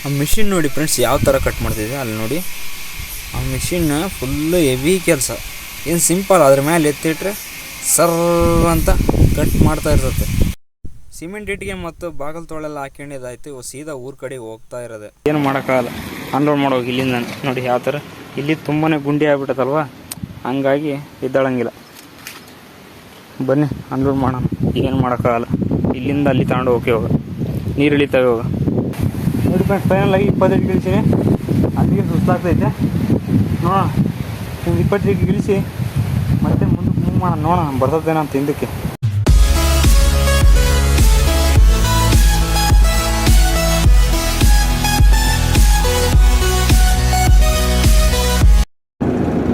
ಆ ಮಿಷಿನ್ ನೋಡಿ ಫ್ರೆಂಡ್ಸ್ ಯಾವ ಥರ ಕಟ್ ಮಾಡ್ತಿದೆ ಅಲ್ಲಿ ನೋಡಿ. ಆ ಮಿಷಿನ್ ಫುಲ್ಲು ಹೆವಿ ಕೆಲಸ, ಏನು ಸಿಂಪಲ್ ಅದ್ರ ಮೇಲೆ ಎತ್ತಿಟ್ರೆ ಸರ್ರ್ ಅಂತ ಕಟ್ ಮಾಡ್ತಾ ಇರ್ತದೆ. ಸಿಮೆಂಟ್ ಇಟ್ಟಿಗೆ ಮತ್ತು ಬಾಗಲ್ ತೊಳೆಲ್ಲ ಹಾಕೊಂಡಿದ್ದಾಯ್ತು. ಸೀದಾ ಊರ ಕಡೆಗೆ ಹೋಗ್ತಾ ಇರೋದೆ. ಏನು ಮಾಡೋಕ್ಕಾಗಲ್ಲ, ಅನ್ಲೋಡ್ ಮಾಡೋಗಿ ಇಲ್ಲಿಂದ ನೋಡಿ ಯಾವ ಥರ. ಇಲ್ಲಿ ತುಂಬಾ ಗುಂಡಿ ಆಗ್ಬಿಟ್ಟದಲ್ವ, ಹಂಗಾಗಿ ಇದ್ದಾಳಂಗಿಲ್ಲ. ಬನ್ನಿ ಅನ್ಲೋಡ್ ಮಾಡೋಣ. ಏನು ಮಾಡೋಕ್ಕಾಗಲ್ಲ, ಇಲ್ಲಿಂದ ಅಲ್ಲಿ ತಗೊಂಡು ಹೋಗಿ ಹೋಗ ನೀರು ಇಳಿತಾವೆ ಹೋಗ. ನೋಡಿ ಫ್ರೆಂಡ್ಸ್ ಫೈನಲಾಗಿ 25 ಇಳಿಸಿನಿ. ಅಲ್ಲಿಗೆ ಸುಸ್ತಾಗ್ತೈತೆ ನೋಡೋಣ. 25 ಇಳಿಸಿ ಮತ್ತೆ ಮುಂದಕ್ಕೆ ಮೂವ್ ಮಾಡೋಣ, ನೋಡೋಣ ಬರ್ತದೇನೋ ಅಂತ ಹಿಂದಕ್ಕೆ.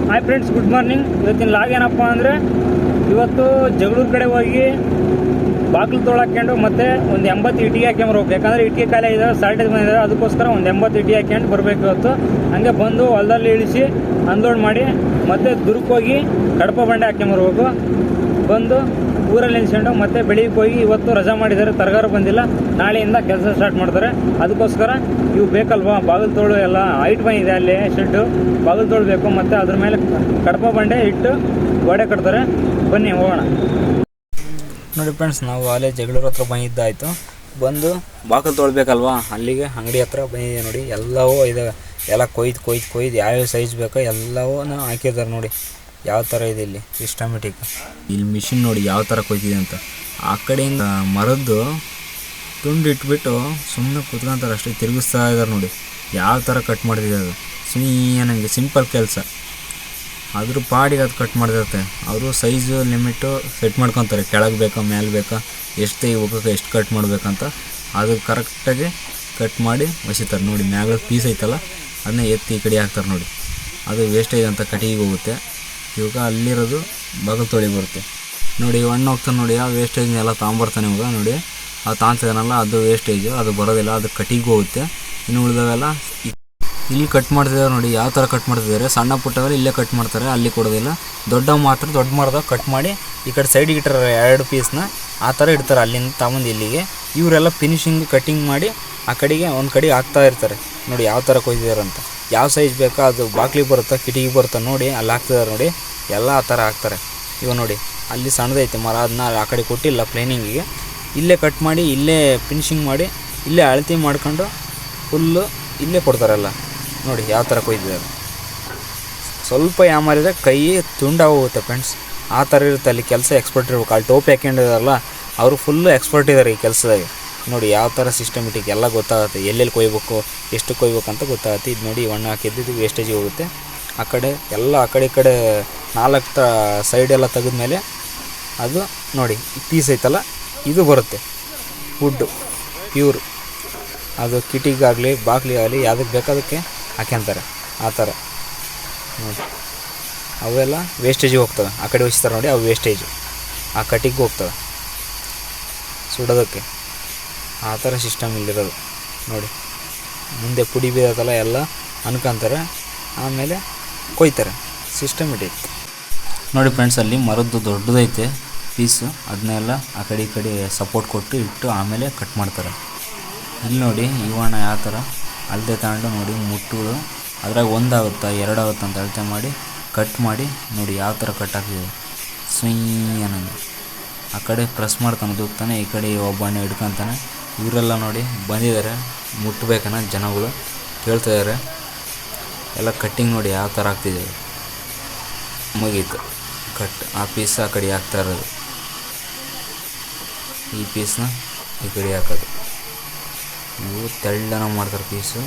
Hi friends, good morning. ಇವತ್ತಿನ ಲಾಗ್ ಏನಪ್ಪ ಅಂದರೆ, ಇವತ್ತು ಜಗಳೂರು ಕಡೆ ಹೋಗಿ ಬಾಗಿಲು ತೊಳಾಕೊಂಡು ಮತ್ತೆ ಒಂದು 80 ಇಟ್ಟಿಗೆ ಹಾಕ್ಯಂಬರ್ಬೇಕು. ಯಾಕಂದರೆ ಇಟ್ಟಿಗೆ ಖಾಲಿ ಇದ್ದಾವೆ, ಸಾಲ್ಟೇಜ್ ಬಂದಿದ್ದಾವೆ. ಅದಕ್ಕೋಸ್ಕರ ಒಂದು 80 ಇಟ್ಟಿಗೆ ಹಾಕ್ಯಂಡು ಬರಬೇಕು ಇವತ್ತು. ಹಾಗೆ ಬಂದು ಹೊಲದಲ್ಲಿ ಇಳಿಸಿ ಅನ್ಲೋಡ್ ಮಾಡಿ ಮತ್ತೆ ದುರ್ಗಕ್ಕೆ ಹೋಗಿ ಕಡಪ ಬಂಡೆ ಹಾಕ್ಯಂಬರ್ಬೇಕು. ಬಂದು ಊರಲ್ಲಿ ನಿಲ್ಸ್ಕೊಂಡು ಮತ್ತೆ ಬೆಳಿಗ್ಗೆ ಹೋಗಿ, ಇವತ್ತು ರಜಾ ಮಾಡಿದ್ದಾರೆ, ತರಗಾರ ಬಂದಿಲ್ಲ, ನಾಳೆಯಿಂದ ಕೆಲಸ ಸ್ಟಾರ್ಟ್ ಮಾಡ್ತಾರೆ. ಅದಕ್ಕೋಸ್ಕರ ಇವು ಬೇಕಲ್ವಾ, ಬಾಗಿಲು ತೋಳು ಎಲ್ಲ ಹೈಟ್ ಬಂದಿದೆ ಅಲ್ಲಿ ಶೆಡ್ಡು, ಬಾಗಿಲು ತೋಳು ಬೇಕು. ಮತ್ತು ಅದ್ರ ಮೇಲೆ ಕಡಪ ಬಂಡೆ ಇಟ್ಟು ಗೋಡೆ ಕಟ್ತಾರೆ. ಬನ್ನಿ ಹೋಗೋಣ. ನೋಡಿ ಫ್ರೆಂಡ್ಸ್, ನಾವು ಅಲ್ಲೇ ಜಗಳೂರು ಹತ್ರ ಬಂದಿದ್ದಾಯಿತು. ಬಂದು ಬಾಗಿಲು ತೊಳ್ಬೇಕಲ್ವಾ, ಅಲ್ಲಿಗೆ ಅಂಗಡಿ ಹತ್ರ ಬಂದಿದೆ. ನೋಡಿ ಎಲ್ಲವೂ ಇದಾವೆ, ಎಲ್ಲ ಕೊಯ್ದು ಯಾವ್ಯಾವ ಸೈಜ್ ಬೇಕೋ ಎಲ್ಲವೂ ಹಾಕಿದ್ದಾರೆ. ನೋಡಿ ಯಾವ ಥರ ಇದೆ ಇಲ್ಲಿ ಸಿಸ್ಟಮೆಟಿಕ್. ಇಲ್ಲಿ ಮಿಷಿನ್ ನೋಡಿ ಯಾವ ಥರ ಕೊಯ್ತಿದೆ ಅಂತ. ಆ ಕಡೆಯಿಂದ ಮರದ್ದು ತುಂಡು ಇಟ್ಬಿಟ್ಟು ಸುಮ್ಮನೆ ಕೂತ್ಕೊಂತಾರೆ ಅಷ್ಟೇ, ತಿರುಗಿಸ್ತಾ ಇದ್ದಾರೆ. ನೋಡಿ ಯಾವ ಥರ ಕಟ್ ಮಾಡ್ತಿದೆ ಅದು. ನನಗೆ ಸಿಂಪಲ್ ಕೆಲಸ, ಅದ್ರ ಪಾಡಿಗೆ ಅದು ಕಟ್ ಮಾಡ್ತಿರುತ್ತೆ. ಅವರು ಸೈಜು ಲಿಮಿಟು ಸೆಟ್ ಮಾಡ್ಕೊತಾರೆ, ಕೆಳಗೆ ಬೇಕಾ ಮೇಲೆ ಬೇಕಾ, ಎಷ್ಟು ತೆಗಿಬೇಕು, ಎಷ್ಟು ಕಟ್ ಮಾಡಬೇಕಂತ ಅದು ಕರೆಕ್ಟಾಗಿ ಕಟ್ ಮಾಡಿ ಒಸಿತಾರೆ. ನೋಡಿ ಮ್ಯಾಗಳ ಪೀಸ್ ಐತಲ್ಲ, ಅದನ್ನ ಎತ್ತಿ ಈ ಕಡೆ ಹಾಕ್ತಾರೆ. ನೋಡಿ ಅದು ವೇಸ್ಟೇಜ್ ಅಂತ ಕಟಿಗೆ ಹೋಗುತ್ತೆ. ಇವಾಗ ಅಲ್ಲಿರೋದು ಬಾಗಿಲು ತೊಳಿ ಬರುತ್ತೆ. ನೋಡಿ ಹಣ್ಣು ಹೋಗ್ತಾನೆ ನೋಡಿ, ಆ ವೇಸ್ಟೇಜ್ನೆಲ್ಲ ತೊಗೊಂಬರ್ತಾನೆ. ಇವಾಗ ನೋಡಿ ಆ ತಾಂತಿದಾನಲ್ಲ, ಅದು ವೇಸ್ಟೇಜು, ಅದು ಬರೋದಿಲ್ಲ, ಅದು ಕಟಿಗೆ ಹೋಗುತ್ತೆ. ಇನ್ನು ಉಳಿದವೆಲ್ಲ ಇಲ್ಲಿ ಕಟ್ ಮಾಡ್ತಿದ್ದಾರೆ. ನೋಡಿ ಯಾವ ಥರ ಕಟ್ ಮಾಡ್ತಿದ್ದಾರೆ. ಸಣ್ಣ ಪುಟ್ಟವೆಲ್ಲ ಇಲ್ಲೇ ಕಟ್ ಮಾಡ್ತಾರೆ, ಅಲ್ಲಿ ಕೊಡೋದಿಲ್ಲ. ದೊಡ್ಡ ಮರದಾಗ ಕಟ್ ಮಾಡಿ ಈ ಕಡೆ ಸೈಡಿಗೆ ಇಟ್ಟರೆ 2 ಪೀಸ್ನ ಆ ಥರ ಇಡ್ತಾರೆ. ಅಲ್ಲಿಂದ ತಗೊಂಡು ಇಲ್ಲಿಗೆ ಇವರೆಲ್ಲ ಫಿನಿಶಿಂಗ್ ಕಟ್ಟಿಂಗ್ ಮಾಡಿ ಆ ಕಡೆಗೆ ಒಂದು ಕಡೆಗೆ ಹಾಕ್ತಾ ಇರ್ತಾರೆ. ನೋಡಿ ಯಾವ ಥರ ಕೊಯ್ದಿದ್ದಾರೆ ಅಂತ. ಯಾವ ಸೈಜ್ ಬೇಕೋ ಅದು ಬಾಗ್ಲಿಗೆ ಬರುತ್ತಾ, ಕಿಟಿಗೆ ಬರುತ್ತಾ ನೋಡಿ ಅಲ್ಲಿ ಹಾಕ್ತಿದ್ದಾರೆ. ನೋಡಿ ಎಲ್ಲ ಆ ಥರ ಹಾಕ್ತಾರೆ. ಇವಾಗ ನೋಡಿ ಅಲ್ಲಿ ಸಣ್ಣದೈತೆ ಮರ, ಅದನ್ನ ಆ ಕಡೆ ಕೊಟ್ಟಿಲ್ಲ ಪ್ಲೇನಿಂಗಿಗೆ, ಇಲ್ಲೇ ಕಟ್ ಮಾಡಿ ಇಲ್ಲೇ ಫಿನಿಶಿಂಗ್ ಮಾಡಿ ಇಲ್ಲೇ ಅಳತೆ ಮಾಡ್ಕೊಂಡು ಫುಲ್ಲು ಇಲ್ಲೇ ಕೊಡ್ತಾರಲ್ಲ. ನೋಡಿ ಯಾವ ಥರ ಕೊಯ್ದಿದ್ದಾರೆ. ಸ್ವಲ್ಪ ಯಾಮಾರಿದ್ರೆ ಕೈ ತುಂಡಾಗೋಗುತ್ತೆ ಫ್ರೆಂಡ್ಸ್, ಆ ಥರ ಇರುತ್ತೆ ಅಲ್ಲಿ ಕೆಲಸ. ಎಕ್ಸ್ಪರ್ಟ್ ಇರ್ಬೇಕು. ಅಲ್ಲಿ ಟೋಪಿ ಹಾಕೊಂಡಿದಾರಲ್ಲ ಅವರು ಫುಲ್ಲು ಎಕ್ಸ್ಪರ್ಟ್ ಇದ್ದಾರೆ ಈ ಕೆಲಸದಾಗ. ನೋಡಿ ಯಾವ ಥರ ಸಿಸ್ಟಮೆಟಿಕ್ ಎಲ್ಲ ಗೊತ್ತಾಗುತ್ತೆ, ಎಲ್ಲೆಲ್ಲಿ ಕೊಯ್ಬೇಕು, ಎಷ್ಟು ಕೊಯ್ಬೇಕು ಅಂತ ಗೊತ್ತಾಗುತ್ತೆ. ಇದು ನೋಡಿ ಮಣ್ಣು ಹಾಕಿದ್ದು ವೇಸ್ಟೇಜಿಗೆ ಹೋಗುತ್ತೆ. ಆ ಕಡೆ ಎಲ್ಲ ಆ ಕಡೆ ಈ ಕಡೆ 4 ಸೈಡೆಲ್ಲ ತೆಗೆದ್ಮೇಲೆ ಅದು ನೋಡಿ ಪೀಸ್ ಐತಲ್ಲ, ಇದು ಬರುತ್ತೆ ವುಡ್ಡು ಪ್ಯೂರ್. ಅದು ಕಿಟಿಗಾಗಲಿ ಬಾಗ್ಲಿಗಾಗಲಿ ಯಾವುದಕ್ಕೆ ಬೇಕಾದಕ್ಕೆ ಹಾಕ್ಯಂತಾರೆ ಆ ಥರ. ನೋಡಿ ಅವೆಲ್ಲ ವೇಸ್ಟೇಜಿಗೆ ಹೋಗ್ತವೆ, ಆ ಕಡೆ ಒಯ್ಸ್ತಾರೆ ನೋಡಿ, ಅವು ವೇಸ್ಟೇಜು ಆ ಕಟ್ಟಿಗೆ ಹೋಗ್ತವೆ ಸುಡೋದಕ್ಕೆ. ಆ ಥರ ಸಿಸ್ಟಮ್ ಇಲ್ಲಿರೋದು. ನೋಡಿ ಮುಂದೆ ಪುಡಿ ಬೀಳತ್ತಲ್ಲ ಎಲ್ಲ ಅನ್ಕೊಂತಾರೆ, ಆಮೇಲೆ ಕೊಯ್ತಾರೆ ಸಿಸ್ಟಮೆಟಿಕ್. ನೋಡಿ ಫ್ರೆಂಡ್ಸ್, ಅಲ್ಲಿ ಮರದ್ದು ದೊಡ್ಡದೈತೆ ಪೀಸು, ಅದನ್ನೆಲ್ಲ ಆ ಕಡೆ ಈ ಕಡೆ ಸಪೋರ್ಟ್ ಕೊಟ್ಟು ಇಟ್ಟು ಆಮೇಲೆ ಕಟ್ ಮಾಡ್ತಾರೆ. ಇಲ್ಲಿ ನೋಡಿ ಇವಣ್ಣ ಯಾವ ಥರ ಅಳತೆ ತಗೊಂಡು ನೋಡಿ ಮುಟ್ಟುಗಳು ಅದ್ರಾಗ 1 ಆಗುತ್ತಾ 2 ಆಗುತ್ತಾ ಅಂತ ಅಳತೆ ಮಾಡಿ ಕಟ್ ಮಾಡಿ. ನೋಡಿ ಯಾವ ಥರ ಕಟ್ ಹಾಕಿದೆ ಅನ್ನೋದು. ಆ ಕಡೆ ಪ್ರೆಸ್ ಮಾಡ್ತಾನೆ ದೂಕ್ತಾನೆ, ಈ ಕಡೆ ಒಬ್ಬನೇ ಹಿಡ್ಕೊತಾನೆ. ಇವರೆಲ್ಲ ನೋಡಿ ಬಂದಿದ್ದಾರೆ ಮುಟ್ಟಬೇಕನ್ನ, ಜನಗಳು ಕೇಳ್ತಾಯಿದ್ದಾರೆ. ಎಲ್ಲ ಕಟ್ಟಿಂಗ್ ನೋಡಿ ಯಾವ ಥರ ಆಗ್ತಿದೆ. ಮುಗೀತು ಕಟ್. ಆ ಪೀಸ್ ಆ ಕಡೆ ಹಾಕ್ತಾ ಇರೋದು, ಈ ಪೀಸ್ನ ಈ ಕಡೆ ಹಾಕೋದು. ಇವು ತೆಳ್ಳನ ಮಾಡ್ತಾರೆ ಪೀಸು.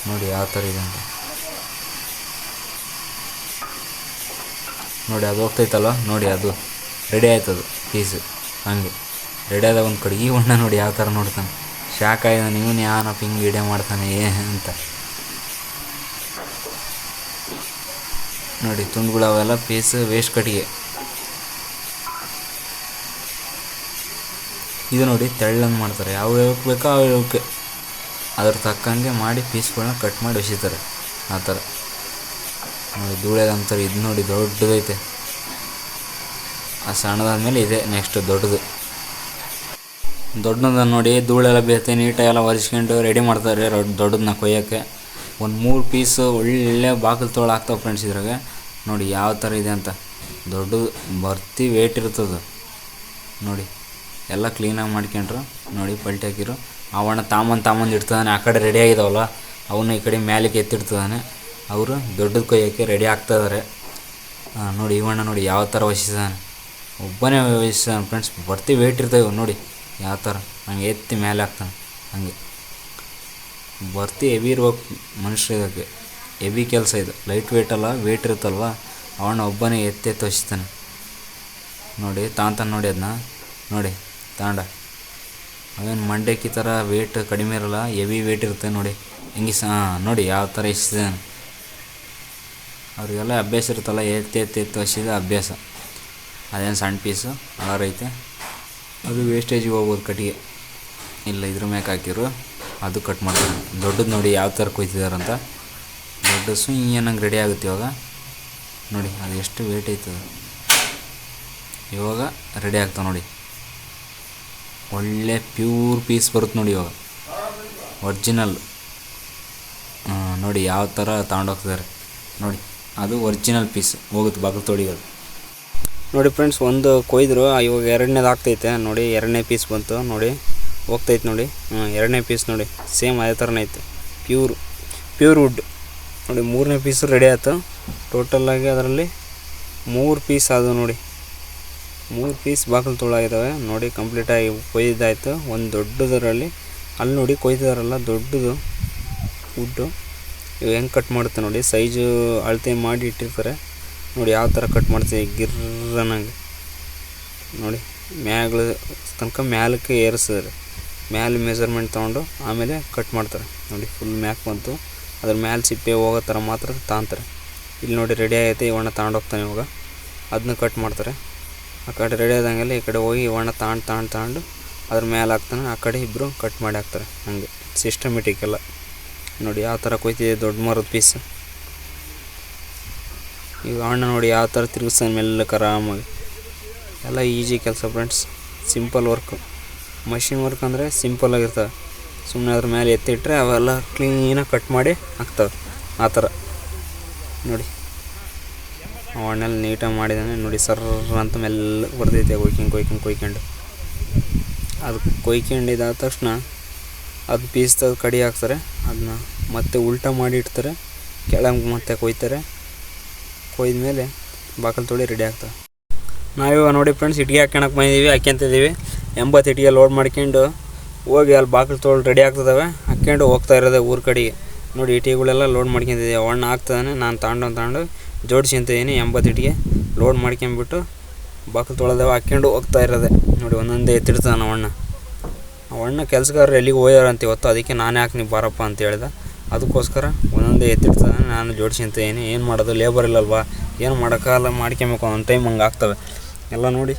ನೋಡಿ ಯಾವ ಥರ ಇದೆ ಅಂತ. ನೋಡಿ ಅದು ಹೋಗ್ತೈತಲ್ಲ, ನೋಡಿ ಅದು ರೆಡಿ ಆಯ್ತದು ಪೀಸು. ಹಾಗೆ ರೆಡಿ ಆದಾಗ ಒಂದು ಕಡೆ ಈ ಬಣ್ಣ ನೋಡಿ ಯಾವ ಥರ ನೋಡ್ತಾನೆ, ಶಾಕ್ ಆಗಿದೆ. ಇವನು ಯಾನಪ್ಪ ಹಿಂಗೆ ವಿಡಿಯೋ ಮಾಡ್ತಾನೆ ಅಂತ. ನೋಡಿ ತುಂಡುಗಳು ಅವೆಲ್ಲ ಪೀಸ್ ವೇಸ್ಟ್ ಕಟ್ಟಿಗೆ. ಇದು ನೋಡಿ ತೆಳ್ಳಂಗೆ ಮಾಡ್ತಾರೆ, ಯಾವ ಬೇಕೋ ಅವಕ್ಕೆ ಅದ್ರ ತಕ್ಕಂಗೆ ಮಾಡಿ ಪೀಸ್ಗಳನ್ನ ಕಟ್ ಮಾಡಿ ಎಸಿತಾರೆ ಆ ಥರ. ನೋಡಿ ಧೂಳೆದಂತಾರೆ. ಇದು ನೋಡಿ ದೊಡ್ಡದೈತೆ, ಆ ಸಣ್ಣದಾದ್ಮೇಲೆ ಇದೆ ನೆಕ್ಸ್ಟ್ ದೊಡ್ಡದು. ದೊಡ್ಡದ ನೋಡಿ ಧೂಳೆಲ್ಲ ಬೇತೆ ನೀಟಾಗೆಲ್ಲ ಒರೆಸ್ಕೊಂಡು ರೆಡಿ ಮಾಡ್ತಾರೆ ದೊಡ್ಡದನ್ನ ಕೊಯ್ಯೋಕ್ಕೆ. ಒಂದು 3 ಪೀಸು ಒಳ್ಳೆ ಬಾಗಿಲು ತೋಳು ಆಗ್ತಾವೆ ಫ್ರೆಂಡ್ಸ್. ಇದ್ರಾಗೆ ನೋಡಿ ಯಾವ ಥರ ಇದೆ ಅಂತ. ದೊಡ್ಡದು ಬರ್ತಿ ವೇಟ್ ಇರ್ತದೆ ನೋಡಿ. ಎಲ್ಲ ಕ್ಲೀನಾಗಿ ಮಾಡ್ಕೊಂಡ್ರು ನೋಡಿ. ಪಲ್ಟಿ ಹಾಕಿರು ಅವಣ್ಣ ತಾಮಂದು ಇಡ್ತಾನೆ. ಆ ಕಡೆ ರೆಡಿ ಆಗಿದಾವಲ್ಲ ಅವನ್ನ ಈ ಕಡೆ ಮ್ಯಾಲಿಗೆ ಎತ್ತಿಡ್ತದಾನೆ. ಅವರು ದೊಡ್ಡದು ಕೊಯ್ಯೋಕ್ಕೆ ರೆಡಿ ಆಗ್ತಾಯಿದ್ದಾರೆ ನೋಡಿ. ಇವಣ್ಣ ನೋಡಿ ಯಾವ ಥರ ವಹಿಸಿದಾನೆ, ಒಬ್ಬನೇ ವಹಿಸಿದಾನೆ ಫ್ರೆಂಡ್ಸ್. ಬರ್ತಿ ವೇಟ್ ಇರ್ತವೆ ನೋಡಿ ಯಾವ ಥರ. ಹಂಗೆ ಎತ್ತಿ ಮೇಲೆ ಹಾಕ್ತಾನೆ. ಹಂಗೆ ಬರ್ತಿ ಹೆವಿ ಇರ್ಬೇಕು ಮನುಷ್ಯ. ಇದಕ್ಕೆ ಹೆವಿ ಕೆಲಸ ಇದು. ಲೈಟ್ ವೇಟ್ ಅಲ್ಲ, ವೇಟ್ ಇರುತ್ತಲ್ವ. ಅವಣ್ಣ ಒಬ್ಬನೇ ಎತ್ತಿ ವಹಿಸ್ತಾನೆ ನೋಡಿ. ತಾಂತಾನೆ ನೋಡಿ ಅದನ್ನ ನೋಡಿ ತಾಂಡ. ಅವೇನು ಮಂಡಕ್ಕಿ ಥರ ವೇಟ್ ಕಡಿಮೆ ಇರೋಲ್ಲ, ಹೆವಿ ವೇಟ್ ಇರುತ್ತೆ ನೋಡಿ. ಹೆಂಗೆ ನೋಡಿ ಯಾವ ಥರ ಇಷ್ಟಿದ್ದಾನೆ. ಅವ್ರಿಗೆಲ್ಲ ಅಭ್ಯಾಸ ಇರುತ್ತಲ್ಲ, ಎತ್ತಿ ಹಸಿದ ಅಭ್ಯಾಸ. ಅದೇನು ಸಣ್ಣ ಪೀಸು ಆರೈತೆ, ಅದು ವೇಸ್ಟೇಜಿಗೆ ಹೋಗ್ಬೋದು ಕಟ್ಟಿಗೆ. ಇಲ್ಲ ಇದ್ರ ಮ್ಯಾಕೆ ಹಾಕಿರು ಅದು ಕಟ್ ಮಾಡ್ತಾರೆ. ದೊಡ್ಡದು ನೋಡಿ ಯಾವ ಥರ ಕೊಯ್ತಿದಾರಂತ. ದೊಡ್ಡಸು ಏನಂಗೆ ರೆಡಿ ಆಗುತ್ತೆ ಇವಾಗ ನೋಡಿ. ಅದು ಎಷ್ಟು ವೇಟ್ ಐತದೆ ಇವಾಗ ರೆಡಿ ಆಗ್ತಾವೆ ನೋಡಿ. ಒಳ್ಳೆ ಪ್ಯೂರ್ ಪೀಸ್ ಬರುತ್ತೆ ನೋಡಿ ಇವಾಗ, ಒರ್ಜಿನಲ್ ನೋಡಿ ಯಾವ ಥರ ತಗೊಂಡೋಗ್ತಿದ್ದಾರೆ ನೋಡಿ. ಅದು ಒರಿಜಿನಲ್ ಪೀಸ್ ಹೋಗುತ್ತೆ ಬಾಗಿಲು ತೊಳಿಯೋದು ನೋಡಿ ಫ್ರೆಂಡ್ಸ್. ಒಂದು ಕೊಯ್ದರು, ಇವಾಗ ಎರಡನೇದು ಆಗ್ತೈತೆ ನೋಡಿ. ಎರಡನೇ ಪೀಸ್ ಬಂತು ನೋಡಿ, ಹೋಗ್ತೈತೆ ನೋಡಿ. ಎರಡನೇ ಪೀಸ್ ನೋಡಿ ಸೇಮ್ ಅದೇ ಥರನೇ ಐತೆ. ಪ್ಯೂರ್ ವುಡ್ ನೋಡಿ. ಮೂರನೇ ಪೀಸು ರೆಡಿ ಆಯಿತು. ಟೋಟಲಾಗಿ ಅದರಲ್ಲಿ 3 ಪೀಸ್ ಅದು ನೋಡಿ. 3 ಪೀಸ್ ಬಾಗಿಲು ತೊಳಾಗಿದ್ದಾವೆ ನೋಡಿ. ಕಂಪ್ಲೀಟಾಗಿ ಕೊಯ್ದಾಯಿತು. ಒಂದು ದೊಡ್ಡದರಲ್ಲಿ ಅಲ್ಲಿ ನೋಡಿ ಕೊಯ್ದಿದಾರಲ್ಲ ದೊಡ್ಡದು ವುಡ್ಡು. ಇವು ಹೆಂಗೆ ಕಟ್ ಮಾಡುತ್ತೆ ನೋಡಿ. ಸೈಜು ಅಳತೆ ಮಾಡಿ ಇಟ್ಟಿರ್ತಾರೆ ನೋಡಿ. ಯಾವ ಥರ ಕಟ್ ಮಾಡ್ತೀವಿ ಗಿರ್ರನಂಗೆ ನೋಡಿ. ಮ್ಯಾಗಳ ತನಕ ಮ್ಯಾಲಕ್ಕೆ ಏರಿಸಿದ್ರೆ ಮ್ಯಾಲೆ ಮೆಜರ್ಮೆಂಟ್ ತೊಗೊಂಡು ಆಮೇಲೆ ಕಟ್ ಮಾಡ್ತಾರೆ ನೋಡಿ. ಫುಲ್ ಮ್ಯಾಕ್ ಬಂತು. ಅದ್ರ ಮ್ಯಾಲೆ ಸಿಪ್ಪೆ ಹೋಗೋ ಥರ ಮಾತ್ರ ತಾಂತಾರೆ. ಇಲ್ಲಿ ನೋಡಿ ರೆಡಿ ಆಗೈತೆ. ಇವಣ್ಣ ತಗೊಂಡೋಗ್ತಾನೆ ಇವಾಗ. ಅದನ್ನ ಕಟ್ ಮಾಡ್ತಾರೆ. ಆ ಕಡೆ ರೆಡಿ ಆದಂಗೆಲ್ಲ ಈ ಕಡೆ ಹೋಗಿ ಇವಣ್ಣ ತಗೊಂಡು ಅದ್ರ ಮೇಲೆ ಹಾಕ್ತಾನೆ. ಆ ಕಡೆ ಇಬ್ಬರು ಕಟ್ ಮಾಡಿ ಹಾಕ್ತಾರೆ. ಹಂಗೆ ಸಿಸ್ಟಮೆಟಿಕ್ ಎಲ್ಲ ನೋಡಿ. ಯಾವ ಥರ ಕೊಯ್ತಿದೆ ದೊಡ್ಡ ಮರದ ಪೀಸ್. ಈಗ ಅಣ್ಣ ನೋಡಿ ಯಾವ ಥರ ತಿರುಗಿಸ್ತಾನೆ ಮೆಲ್ಲಕ್ಕೆ ಆರಾಮಾಗಿ. ಎಲ್ಲ ಈಜಿ ಕೆಲಸ friends. Simple work. Machine work ಅಂದರೆ ಸಿಂಪಲ್ಲಾಗಿರ್ತವೆ. ಸುಮ್ಮನೆ ಅದ್ರ ಮೇಲೆ ಎತ್ತಿಟ್ರೆ ಅವೆಲ್ಲ ಕ್ಲೀನಾಗಿ ಕಟ್ ಮಾಡಿ ಹಾಕ್ತವೆ. ಆ ಥರ ನೋಡಿ. ಅವನ್ನೆಲ್ಲ ನೀಟಾಗಿ ಮಾಡಿದ್ದಾನೆ ನೋಡಿ. ಸರ್ರ ಅಂತ ಮೆಲ್ಲ ಬರ್ತೈತೆ ಕೊಯ್ಕೊಂಡು ಅದು ಕೊಯ್ಕೊಂಡಿದ್ದಾದ ತಕ್ಷಣ ಅದು ಪೀಸ್ ತೆಗೆದು ಕಡಿ ಹಾಕ್ತಾರೆ. ಅದನ್ನ ಮತ್ತೆ ಉಲ್ಟಾ ಮಾಡಿ ಇಡ್ತಾರೆ. ಕೆಳಗೆ ಮತ್ತೆ ಕೊಯ್ತಾರೆ. ಕೊಯ್ದ ಬಾಕಲು ತೊಳಿ ರೆಡಿ ಆಗ್ತವೆ. ನಾವಿವಾಗ ನೋಡಿ ಫ್ರೆಂಡ್ಸ್ ಇಟ್ಟಿಗೆ ಹಾಕ್ಯಣಕ್ಕೆ ಬಂದಿದ್ದೀವಿ. ಹಾಕ್ಯಂತಿದ್ದೀವಿ 80 ಇಟ್ಟಿಗೆ ಲೋಡ್ ಮಾಡ್ಕೊಂಡು ಹೋಗಿ ಅಲ್ಲಿ ಬಾಕಲು ತೊಳಿ ರೆಡಿ ಆಗ್ತದವೆ. ಹಾಕ್ಕೊಂಡು ಹೋಗ್ತಾ ಇರೋದೆ ಊರ ಕಡೆಗೆ ನೋಡಿ. ಇಟ್ಟಿಗೆಗಳೆಲ್ಲ ಲೋಡ್ ಮಾಡ್ಕೊತಿದ್ದೀವಿ. ಅವಣ್ಣ ಆಗ್ತದಾನೆ, ನಾನು ತಗೊಂಡು ಜೋಡಿಸ್ಕೊಂತಿದ್ದೀನಿ. 80 ಇಟ್ಟಿಗೆ ಲೋಡ್ ಮಾಡ್ಕೊಂಬಿಟ್ಟು ಬಾಕಲು ತೊಳೆದವ ಹಾಕ್ಕೊಂಡು ಹೋಗ್ತಾ ಇರೋದೆ ನೋಡಿ. ಒಂದೊಂದೇ ಎತ್ತಿಡ್ತಾನೆ ಅವಣ್ಣ ಕೆಲಸಗಾರರು ಎಲ್ಲಿಗೆ ಹೋಗ್ಯಾರಂತ ಇವತ್ತು. ಅದಕ್ಕೆ ನಾನೇ ಹಾಕ್ನಿ ಬಾರಪ್ಪ ಅಂತ ಹೇಳ್ದೆ. ಅದಕ್ಕೋಸ್ಕರ ಒಂದೊಂದೇ ಎತ್ತಿಡ್ತಾನೆ, ನಾನು ಜೋಡಿಸ್ಕೊಂತೀನಿ. ಏನು ಮಾಡೋದು, ಲೇಬರ್ ಇಲ್ಲಲ್ವಾ, ಏನು ಮಾಡೋಕ್ಕಾಗಲ್ಲ, ಮಾಡ್ಕೊಬೇಕು. ಒಂದು ಟೈಮ್ ಹಂಗೆ ಆಗ್ತವೆ ಎಲ್ಲ ನೋಡಿ.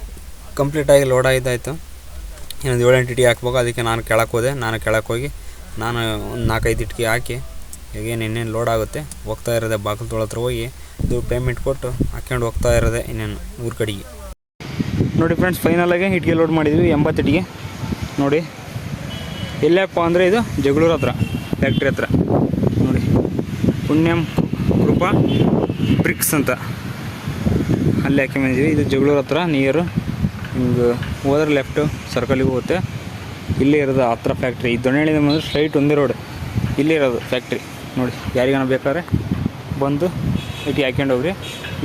ಕಂಪ್ಲೀಟಾಗಿ ಲೋಡ್ ಆಗಿದ್ದಾಯಿತು. ಇನ್ನೊಂದು 7-8 ಇಟ್ಟಿಗೆ ಹಾಕ್ಬೇಕು. ಅದಕ್ಕೆ ನಾನು ಕೆಳಕ್ಕೆ ಹೋದೆ. ಹೋಗಿ ನಾನು ಒಂದು 4-5 ಇಟ್ಟಿಗೆ ಹಾಕಿ ಈಗೇನು ಇನ್ನೇನು ಲೋಡ್ ಆಗುತ್ತೆ ಹೋಗ್ತಾ ಇರೋದೆ. ಬಾಗಿಲು ತೊಳೆ ಹತ್ರ ಹೋಗಿ ಇದು ಪೇಮೆಂಟ್ ಕೊಟ್ಟು ಹಾಕ್ಕೊಂಡು ಹೋಗ್ತಾ ಇರೋದೆ ಇನ್ನೇನು ಊರ ಕಡೆಗೆ ನೋಡಿ. ಫ್ರೆಂಡ್ಸ್ ಫೈನಲಾಗಿ ಇಟ್ಟಿಗೆ ಲೋಡ್ ಮಾಡಿದ್ವಿ 80 ಇಟ್ಟಿಗೆ ನೋಡಿ. ಎಲ್ಲಪ್ಪ ಅಂದರೆ ಇದು ಜಗಳೂರು ಹತ್ರ ಫ್ಯಾಕ್ಟ್ರಿ ಹತ್ರ ನೋಡಿ. ಪುಣ್ಯಂ ಕೃಪಾ ಬ್ರಿಕ್ಸ್ ಅಂತ ಅಲ್ಲಿ ಹಾಕಿ ಬಂದಿದ್ದೀವಿ. ಇದು ಜಗಳೂರು ಹತ್ರ ನಿಯರು. ಹಿಂಗೆ ಹೋದ್ರೆ ಲೆಫ್ಟು ಸರ್ಕಲಿಗೆ ಹೋಗುತ್ತೆ. ಇಲ್ಲೇ ಇರೋದು ಹತ್ರ ಫ್ಯಾಕ್ಟ್ರಿ. ಈ ದೊಣ್ಣೆಳಿಂದ ಬಂದರೆ ಸ್ಟ್ರೈಟ್ ಒಂದೇ ರೋಡ್. ಇಲ್ಲೇ ಇರೋದು ಫ್ಯಾಕ್ಟ್ರಿ ನೋಡಿ. ಯಾರಿಗಾನ ಬೇಕಾದ್ರೆ ಬಂದು ಇಟ್ಟಿಗೆ ಹಾಕ್ಕೊಂಡು ಹೋಗ್ರಿ.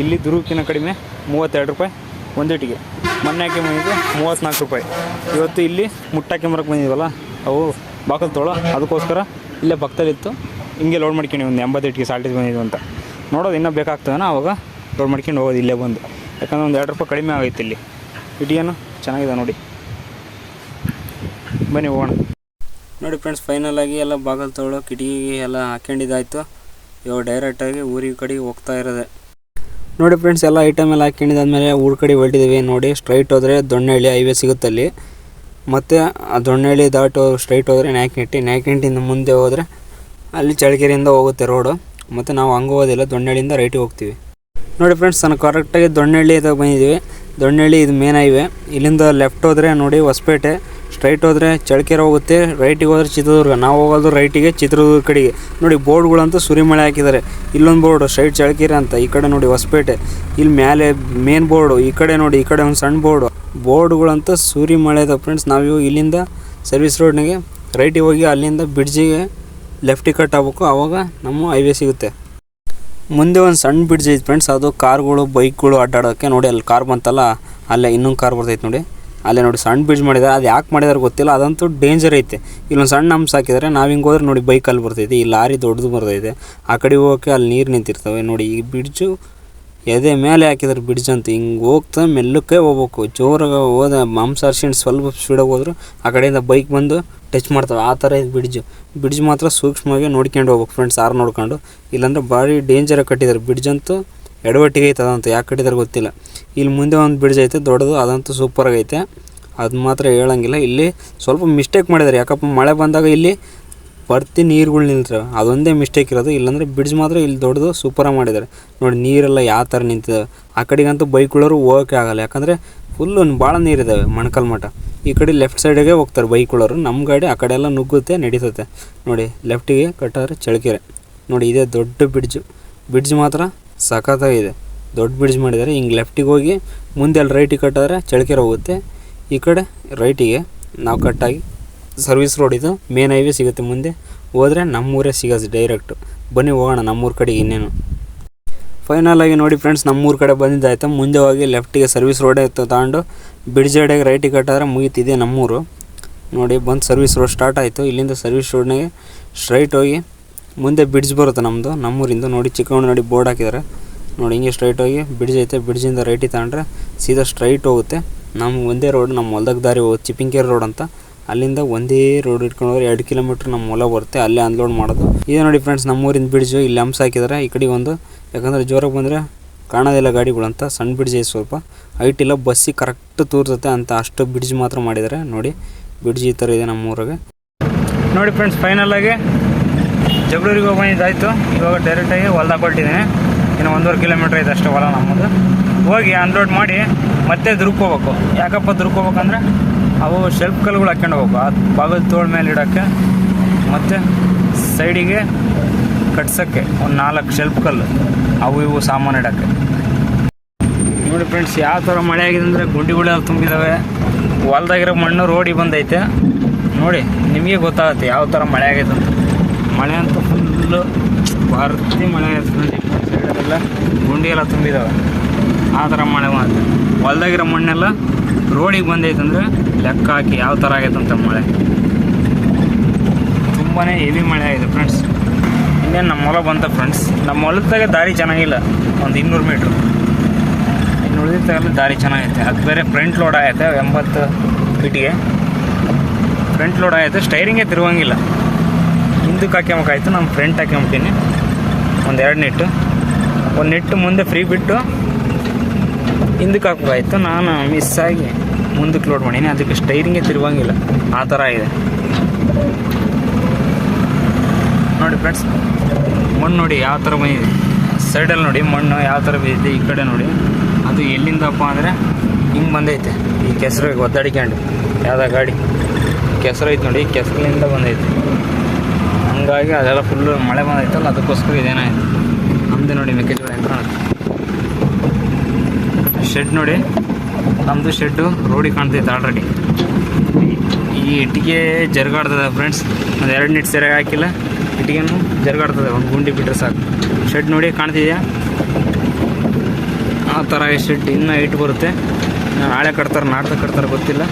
ಇಲ್ಲಿ ದುರ್ಗಕ್ಕಿಂತ ಕಡಿಮೆ 32 ರೂಪಾಯಿ ಒಂದು ಇಟ್ಟಿಗೆ. ಮೊನ್ನೆ ಹಾಕಿ ಬಂದಿದ್ದು 34 ರೂಪಾಯಿ. ಇವತ್ತು ಇಲ್ಲಿ ಮುಟ್ಟಾಕಿ ಬಂದಿದ್ವಲ್ಲ ಅವು ಬಾಕಲು ತೊಳೋ, ಅದಕ್ಕೋಸ್ಕರ ಇಲ್ಲೇ ಪಕ್ಕದಲ್ಲಿತ್ತು. ಹಿಂಗೆ ಲೋಡ್ ಮಾಡ್ಕೊಂಡು ಒಂದು 80 ಇಟ್ಟಿಗೆ ಸಾಲ್ಟೇಜ್ ಬಂದಿದ್ದು ಅಂತ ನೋಡೋದು. ಇನ್ನೂ ಬೇಕಾಗ್ತದನ ಅವಾಗ ಲೋಡ್ ಮಾಡ್ಕೊಂಡು ಹೋಗೋದು ಇಲ್ಲೇ ಬಂದು. ಯಾಕಂದರೆ ಒಂದು 2 ರೂಪಾಯಿ ಕಡಿಮೆ ಆಗೈತೆ ಇಲ್ಲಿ. ಇಟ್ಟಿಗೆನು ಚೆನ್ನಾಗಿದೆ ನೋಡಿ. ಬನ್ನಿ ಹೋಗೋಣ ನೋಡಿ. ಫ್ರೆಂಡ್ಸ್ ಫೈನಲಾಗಿ ಎಲ್ಲ ಬಾಗಲು ತೊಗೊಳ್ಳೋ ಕಿಟಕಿಗೆ ಎಲ್ಲ ಹಾಕ್ಕೊಂಡಿದ್ದಾಯಿತು. ಇವಾಗ ಡೈರೆಕ್ಟಾಗಿ ಊರಿಗೆ ಕಡೆಗೆ ಹೋಗ್ತಾ ಇರೋದೆ ನೋಡಿ. ಫ್ರೆಂಡ್ಸ್ ಎಲ್ಲ ಐಟಮ್ ಎಲ್ಲ ಹಾಕ್ಕೊಂಡಿದ್ದಾದ್ಮೇಲೆ ಊರ ಕಡೆ ಹೊರಟಿದ್ದೀವಿ ನೋಡಿ. ಸ್ಟ್ರೈಟ್ ಹೋದರೆ ದೊಣ್ಣೆಹಳ್ಳಿ ಹೈವೇ ಸಿಗುತ್ತಲ್ಲಿ. ಮತ್ತು ಆ ದೊಣ್ಣೆಹಳ್ಳಿ ದಾಟು ಸ್ಟ್ರೈಟ್ ಹೋದರೆ ನಾಯಕನಹಟ್ಟಿಯಿಂದ ಮುಂದೆ ಹೋದರೆ ಅಲ್ಲಿ ಚಳ್ಳಕೆರೆಯಿಂದ ಹೋಗುತ್ತೆ ರೋಡು. ಮತ್ತು ನಾವು ಹಂಗೆ ಹೋಗೋದಿಲ್ಲ, ದೊಣ್ಣೆಹಳ್ಳಿಯಿಂದ ರೈಟಿಗೆ ಹೋಗ್ತೀವಿ ನೋಡಿ. ಫ್ರೆಂಡ್ಸ್ ನಾನು ಕರೆಕ್ಟಾಗಿ ದೊಣ್ಣೆಹಳ್ಳಿ ಬಂದಿದ್ದೀವಿ. ದೊಣ್ಣೆಹಳ್ಳಿ ಇದು ಮೇನ್ ಹೈವೇ. ಇಲ್ಲಿಂದ ಲೆಫ್ಟ್ ಹೋದರೆ ನೋಡಿ ಹೊಸಪೇಟೆ, ಸ್ಟ್ರೈಟ್ ಹೋದರೆ ಚಳ್ಳಕೆರೆ ಹೋಗುತ್ತೆ, ರೈಟಿಗೆ ಹೋದರೆ ಚಿತ್ರದುರ್ಗ. ನಾವು ಹೋಗೋದು ರೈಟಿಗೆ ಚಿತ್ರದುರ್ಗ ಕಡೆಗೆ. ನೋಡಿ ಬೋರ್ಡ್ಗಳಂತೂ ಸುರಿಮಳೆ ಹಾಕಿದ್ದಾರೆ. ಇಲ್ಲೊಂದು ಬೋರ್ಡು ಸ್ಟ್ರೈಟ್ ಚಳ್ಳಕೆರೆ ಅಂತ, ಈ ಕಡೆ ನೋಡಿ ಹೊಸಪೇಟೆ, ಇಲ್ಲಿ ಮೇಲೆ ಮೇನ್ ಬೋರ್ಡು, ಈ ಕಡೆ ನೋಡಿ ಈ ಕಡೆ ಒಂದು ಸಣ್ಣ ಬೋರ್ಡುಗಳಂತೂ ಸುರಿಮಳೆ ಇದೆ ಫ್ರೆಂಡ್ಸ್. ನಾವು ಇಲ್ಲಿಂದ ಸರ್ವಿಸ್ ರೋಡ್ನಾಗೆ ರೈಟಿಗೆ ಹೋಗಿ ಅಲ್ಲಿಂದ ಬ್ರಿಡ್ಜಿಗೆ ಲೆಫ್ಟಿಗೆ ಕಟ್ ಆಗಬೇಕು, ಆವಾಗ ನಮ್ಮ ಹೈವೇ ಸಿಗುತ್ತೆ. ಮುಂದೆ ಒಂದು ಸಣ್ಣ ಬ್ರಿಡ್ಜ್ ಐತೆ ಫ್ರೆಂಡ್ಸ್, ಅದು ಕಾರ್ಗಳು ಬೈಕ್ಗಳು ಅಡ್ಡಾಡೋಕ್ಕೆ. ನೋಡಿ ಅಲ್ಲಿ ಕಾರ್ ಬಂತಲ್ಲ, ಅಲ್ಲೇ ಇನ್ನೊಂದು ಕಾರ್ ಬರ್ತೈತೆ ನೋಡಿ, ಅಲ್ಲೇ ನೋಡಿ ಸಣ್ಣ ಬ್ರಿಡ್ಜ್ ಮಾಡಿದ್ದಾರೆ. ಅದು ಯಾಕೆ ಮಾಡಿದಾರೆ ಗೊತ್ತಿಲ್ಲ, ಅದಂತೂ ಡೇಂಜರ್ ಐತೆ. ಇಲ್ಲೊಂದು ಸಣ್ಣ ಹಂಪ್ಸ್ ಹಾಕಿದ್ದಾರೆ, ನಾವು ಹಿಂಗೆ ಹೋದ್ರೆ ನೋಡಿ ಬೈಕಲ್ಲಿ ಬರ್ತೈತೆ, ಈ ಲಾರಿ ದೊಡ್ಡದು ಬರ್ತೈತೆ, ಆ ಕಡೆ ಹೋಗೋಕ್ಕೆ ಅಲ್ಲಿ ನೀರು ನಿಂತಿರ್ತವೆ. ನೋಡಿ ಈ ಬ್ರಿಡ್ಜು ಎದೆ ಮೇಲೆ ಹಾಕಿದ್ದಾರೆ ಬ್ರಿಡ್ಜ್ ಅಂತ. ಹಿಂಗೆ ಹೋಗ್ತಾ ಮೆಲ್ಲಕ್ಕೆ ಹೋಗ್ಬೇಕು, ಜೋರಾಗಿ ಹೋದ ಹಂಪ್ಸ್ ಹರ್ಸ್ಕೊಂಡು ಸ್ವಲ್ಪ ಸ್ಪೀಡಾಗಿ ಹೋದ್ರು ಆ ಕಡೆಯಿಂದ ಬೈಕ್ ಬಂದು ಟಚ್ ಮಾಡ್ತವೆ, ಆ ಥರ ಇದು ಬ್ರಿಡ್ಜ್ ಮಾತ್ರ ಸೂಕ್ಷ್ಮವಾಗಿ ನೋಡ್ಕೊಂಡು ಹೋಗ್ಬೇಕು ಫ್ರೆಂಡ್ಸ್, ಆರು ನೋಡ್ಕೊಂಡು. ಇಲ್ಲಾಂದ್ರೆ ಭಾರಿ ಡೇಂಜರಾಗಿ ಕಟ್ಟಿದ್ದಾರೆ ಬ್ರಿಡ್ಜ್ ಅಂತೂ. ಎಡವಟ್ಟಿಗೆ ಐತೆ ಅದಂತೂ, ಯಾಕೆ ಕಟ್ಟಿದ್ದಾರೆ ಗೊತ್ತಿಲ್ಲ. ಇಲ್ಲಿ ಮುಂದೆ ಒಂದು ಬ್ರಿಡ್ಜ್ ಐತೆ ದೊಡ್ಡದು, ಅದಂತೂ ಸೂಪರಾಗೈತೆ, ಅದು ಮಾತ್ರ ಹೇಳೋಂಗಿಲ್ಲ. ಇಲ್ಲಿ ಸ್ವಲ್ಪ ಮಿಸ್ಟೇಕ್ ಮಾಡಿದ್ದಾರೆ, ಯಾಕಪ್ಪ ಮಳೆ ಬಂದಾಗ ಇಲ್ಲಿ ಬರ್ತಿ ನೀರುಗಳು ನಿಲ್ತವೆ, ಅದೊಂದೇ ಮಿಸ್ಟೇಕ್ ಇರೋದು. ಇಲ್ಲಾಂದರೆ ಬ್ರಿಡ್ಜ್ ಮಾತ್ರ ಇಲ್ಲಿ ದೊಡ್ಡದು ಸೂಪರಾಗಿ ಮಾಡಿದ್ದಾರೆ. ನೋಡಿ ನೀರೆಲ್ಲ ಯಾವ ಥರ ನಿಂತಿದ್ದಾವೆ. ಆ ಕಡೆಗಂತೂ ಬೈಕ್ಗಳವರು ಹೋಗೋಕ್ಕೆ ಆಗಲ್ಲ, ಯಾಕಂದರೆ ಫುಲ್ಲು ಭಾಳ ನೀರಿದ್ದಾವೆ ಮೊಣಕಾಲು ಮಠ. ಈ ಕಡೆ ಲೆಫ್ಟ್ ಸೈಡಿಗೆ ಹೋಗ್ತಾರೆ ಬೈಕ್ಗಳವರು, ನಮ್ಮ ಗಾಡಿ ಆ ಕಡೆ ಎಲ್ಲ ನುಗ್ಗುತ್ತೆ, ನಡೀತತೆ. ನೋಡಿ ಲೆಫ್ಟಿಗೆ ಕಟ್ಟಾದ್ರೆ ಚಳ್ಳಕೆರೆ. ನೋಡಿ ಇದೇ ದೊಡ್ಡ ಬ್ರಿಡ್ಜ್ ಮಾತ್ರ ಸಖತ್ತಾಗಿದೆ, ದೊಡ್ಡ ಬ್ರಿಡ್ಜ್ ಮಾಡಿದ್ದಾರೆ. ಹಿಂಗೆ ಲೆಫ್ಟಿಗೆ ಹೋಗಿ ಮುಂದೆ ಅಲ್ಲಿ ರೈಟಿಗೆ ಕಟ್ಟಾದ್ರೆ ಚಳ್ಳಕೆರೆ ಹೋಗುತ್ತೆ, ಈ ಕಡೆ ರೈಟಿಗೆ ನಾವು ಕಟ್ಟಾಗಿ ಸರ್ವಿಸ್ ರೋಡ್ ಇದು ಮೇನ್ ಹೈವೇ ಸಿಗುತ್ತೆ. ಮುಂದೆ ಹೋದರೆ ನಮ್ಮೂರೇ ಸಿಗೋದು ಡೈರೆಕ್ಟು. ಬನ್ನಿ ಹೋಗೋಣ ನಮ್ಮೂರ ಕಡೆಗೆ ಇನ್ನೇನು. ಫೈನಲಾಗಿ ನೋಡಿ ಫ್ರೆಂಡ್ಸ್, ನಮ್ಮೂರ ಕಡೆ ಬಂದಿದ್ದಾಯ್ತು. ಮುಂದೆ ಹೋಗಿ ಲೆಫ್ಟಿಗೆ ಸರ್ವಿಸ್ ರೋಡೇ ತಗೊಂಡು ಬ್ರಿಡ್ಜ್ ಸೈಡಿಗೆ ರೈಟಿಗೆ ಕಟ್ಟಾದ್ರೆ ಮುಗೀತಿದೆ ನಮ್ಮೂರು. ನೋಡಿ ಬಂದು ಸರ್ವಿಸ್ ರೋಡ್ ಸ್ಟಾರ್ಟ್ ಆಯಿತು. ಇಲ್ಲಿಂದ ಸರ್ವಿಸ್ ರೋಡ್ನಾಗೆ ಸ್ಟ್ರೈಟ್ ಹೋಗಿ ಮುಂದೆ ಬ್ರಿಡ್ಜ್ ಬರುತ್ತೆ ನಮ್ಮೂರಿಂದ. ನೋಡಿ ಚಿಕ್ಕವಣ್ಣ ನೋಡಿ ಬೋರ್ಡ್ ಹಾಕಿದ್ದಾರೆ. ನೋಡಿ ಹಿಂಗೆ ಸ್ಟ್ರೈಟ್ ಹೋಗಿ ಬ್ರಿಡ್ಜ್ ಐತೆ, ಬ್ರಿಡ್ಜಿಂದ ರೈಟಿಗೆ ತಗೊಂಡ್ರೆ ಸೀದಾ ಸ್ಟ್ರೈಟ್ ಹೋಗುತ್ತೆ. ನಮ್ಮ ಒಂದೇ ರೋಡ್, ನಮ್ಮ ಹೊಲ್ದಾಗ ದಾರಿ ಹೋಗುತ್ತೆ, ಚಿಪ್ಪಿಂಗೇರಿ ರೋಡ್ ಅಂತ. ಅಲ್ಲಿಂದ ಒಂದೇ ರೋಡ್ ಇಟ್ಕೊಂಡು ಹೋದ್ರೆ 2 ಕಿಲೋಮೀಟ್ರ್ ನಮ್ಮ ಹೊಲ ಬರುತ್ತೆ, ಅಲ್ಲೇ ಅನ್ಲೋಡ್ ಮಾಡೋದು. ಇದೆ ನೋಡಿ ಫ್ರೆಂಡ್ಸ್ ನಮ್ಮೂರಿನ ಬ್ರಿಡ್ಜು. ಇಲ್ಲಿ ಹಂಪ್ಸ್ ಹಾಕಿದ್ದಾರೆ, ಈ ಕಡೆಗೆ ಒಂದು, ಯಾಕಂದರೆ ಜೋರಾಗಿ ಬಂದರೆ ಕಾಣೋದಿಲ್ಲ ಗಾಡಿಗಳಂತ. ಸಣ್ಣ ಬ್ರಿಡ್ಜ್ ಐತೆ, ಸ್ವಲ್ಪ ಹೈಟ್ ಇಲ್ಲ, ಬಸ್ಸಿಗೆ ಕರೆಕ್ಟ್ ತೂರ್ತತೆ ಅಂತ ಅಷ್ಟು ಬ್ರಿಡ್ಜ್ ಮಾತ್ರ ಮಾಡಿದ್ದಾರೆ. ನೋಡಿ ಬ್ರಿಡ್ಜ್ ಈ ಥರ ಇದೆ ನಮ್ಮೂರಾಗೆ. ನೋಡಿ ಫ್ರೆಂಡ್ಸ್, ಫೈನಲಾಗಿ ಜಗಳೂರಿಗೆ ಹೋಗಿ ಬಂದಿದ್ದಾಯಿತು. ಇವಾಗ ಡೈರೆಕ್ಟಾಗಿ ಹೊಲ್ದಾಗ ಕೊಟ್ಟಿದ್ದೀನಿ. ಇನ್ನು 1.5 ಕಿಲೋಮೀಟ್ರ್ ಇದೆ ಅಷ್ಟೇ ಹೊಲ ನಮ್ಮದು. ಹೋಗಿ ಅನ್ಲೋಡ್ ಮಾಡಿ ಮತ್ತೆ ದುರ್ಕೋಬೇಕು. ಯಾಕಪ್ಪ ದುರ್ಕೋಬೇಕಂದ್ರೆ ಅವು ಶೆಲ್ಫ್ ಕಲ್ಲುಗಳು ಹಾಕ್ಕೊಂಡು ಹೋಗ್ಬೇಕು, ಆ ಬಾಗದ ತೋಳ ಮೇಲೆ ಇಡೋಕ್ಕೆ ಮತ್ತು ಸೈಡಿಗೆ ಕಟ್ಸೋಕ್ಕೆ ಒಂದು 4 ಶೆಲ್ಫ್ ಕಲ್ಲು, ಅವು ಇವು ಸಾಮಾನು ಇಡೋಕ್ಕೆ. ನೋಡಿ ಫ್ರೆಂಡ್ಸ್, ಯಾವ ಥರ ಮಳೆ ಆಗಿದೆ ಅಂದರೆ ಗುಂಡಿಗಳೆಲ್ಲ ತುಂಬಿದ್ದಾವೆ. ಹೊಲ್ದಾಗಿರೋ ಮಣ್ಣು ರೋಡಿಗೆ ಬಂದೈತೆ. ನೋಡಿ ನಿಮಗೆ ಗೊತ್ತಾಗುತ್ತೆ ಯಾವ ಥರ ಮಳೆ ಆಗೈತೆ ಅಂತ. ಮಳೆ ಅಂತೂ ಫುಲ್ಲು ಭರ್ತಿ ಮಳೆ ಆಗೈತೆ ಫ್ರೆಂಡ್ಸ್. ಸೈಡಲ್ಲೆಲ್ಲ ಗುಂಡಿ ಎಲ್ಲ ತುಂಬಿದ್ದಾವೆ, ಆ ಥರ ಮಳೆ ಬಂದೈತೆ. ಹೊಲ್ದಾಗಿರೋ ಮಣ್ಣೆಲ್ಲ ರೋಡಿಗೆ ಬಂದೈತೆ ಅಂದರೆ ಲೆಕ್ಕ ಹಾಕಿ ಯಾವ ಥರ ಆಗೈತೆ ಅಂತ ಮಳೆ. ತುಂಬಾ ಹೆವಿ ಮಳೆ ಆಗಿದೆ ಫ್ರೆಂಡ್ಸ್. ಇನ್ನೇನು ನಮ್ಮ ಹೊಲ ಬಂತ ಫ್ರೆಂಡ್ಸ್. ನಮ್ಮ ಹೊಲದಾಗೆ ದಾರಿ ಚೆನ್ನಾಗಿಲ್ಲ, ಒಂದು 200 ಮೀಟ್ರ್. ಇನ್ನು ಉಳಿದಿದ್ದಾಗಲೂ ದಾರಿ ಚೆನ್ನಾಗೈತೆ. ಅದು ಬೇರೆ ಫ್ರಂಟ್ ಲೋಡ್ ಆಗೈತೆ 80 ಫೀಟಿಗೆ ಫ್ರಂಟ್ ಲೋಡ್ ಆಗೈತೆ. ಸ್ಟೈರಿಂಗೇ ತಿರುಗಂಗಿಲ್ಲ, ಹಿಂದಕ್ಕೆ ಹಾಕ್ಯಂಬೇಕಾಯ್ತು. ನಾನು ಫ್ರಂಟ್ ಹಾಕ್ಯಂಬಿಟ್ಟಿನಿ ಒಂದು 2 ನೆಟ್ಟು. ಒಂದು ನೆಟ್ಟು ಮುಂದೆ ಫ್ರೀ ಬಿಟ್ಟು ಹಿಂದಕ್ಕೆ ಹಾಕ್ಬೇಕಾಯ್ತು. ನಾನು ಮಿಸ್ ಆಗಿ ಮುಂದಕ್ಕೆ ಲೋಡ್ ಮಾಡೀನಿ, ಅದಕ್ಕೆ ಸ್ಟೈರಿಂಗೇ ತಿರುಗಂಗಿಲ್ಲ, ಆ ಥರ ಇದೆ. ನೋಡಿ ಫ್ರೆಂಡ್ಸ್, ಮಣ್ಣು ನೋಡಿ ಯಾವ ಥರ ಬಂದಿದೆ. ಸೈಡಲ್ಲಿ ನೋಡಿ ಮಣ್ಣು ಯಾವ ಥರ ಬಿದ್ದಿದೆ. ಈ ಕಡೆ ನೋಡಿ ಅದು ಎಲ್ಲಿಂದಪ್ಪ ಅಂದರೆ ಹಿಂಗೆ ಬಂದೈತೆ. ಈ ಕೆಸರಿಗೆ ಒದ್ದಾಡಿಕೊಂಡು ಯಾವುದೋ ಗಾಡಿ ಕೆಸರು ಐತೆ ನೋಡಿ, ಕೆಸರಿನಿಂದ ಬಂದೈತೆ. ಹಂಗಾಗಿ ಅದೆಲ್ಲ ಫುಲ್ಲು ಮಳೆ ಬಂದೈತಲ್ಲ, ಅದಕ್ಕೋಸ್ಕರ ಇದೇನಾಯಿತು. ನಮ್ಮದು ನೋಡಿ ಮೆಕ್ಕೆಜೋಳ ಯಂತ್ರ ಶೆಡ್ ನೋಡಿ, ನಮ್ಮದು ಶೆಡ್ಡು ರೋಡಿಗೆ ಕಾಣ್ತೈತೆ ಆಲ್ರೆಡಿ. ಈ ಇಟ್ಟಿಗೆ ಜರುಗಾಡ್ತದೆ ಫ್ರೆಂಡ್ಸ್. ಒಂದು 2 ನಿಟ್ ಸರಿಯಾಗಿ ಹಾಕಿಲ್ಲ, ಇಟ್ಟಿಗೆನೂ ಜರುಗಾಡ್ತದೆ. ಒಂದು ಗುಂಡಿ ಬಿಟ್ಟರೆ ಸಾಕು. ಶೆಡ್ ನೋಡಿ ಕಾಣ್ತಿದೆಯಾ, ಆ ಥರ ಶೆಡ್ ಇನ್ನೂ ಹೈಟ್ ಬರುತ್ತೆ. ನಾಳೆ ಕಟ್ತಾರೆ ನಾಡ್ದು ಕಟ್ತಾರೆ ಗೊತ್ತಿಲ್ಲ,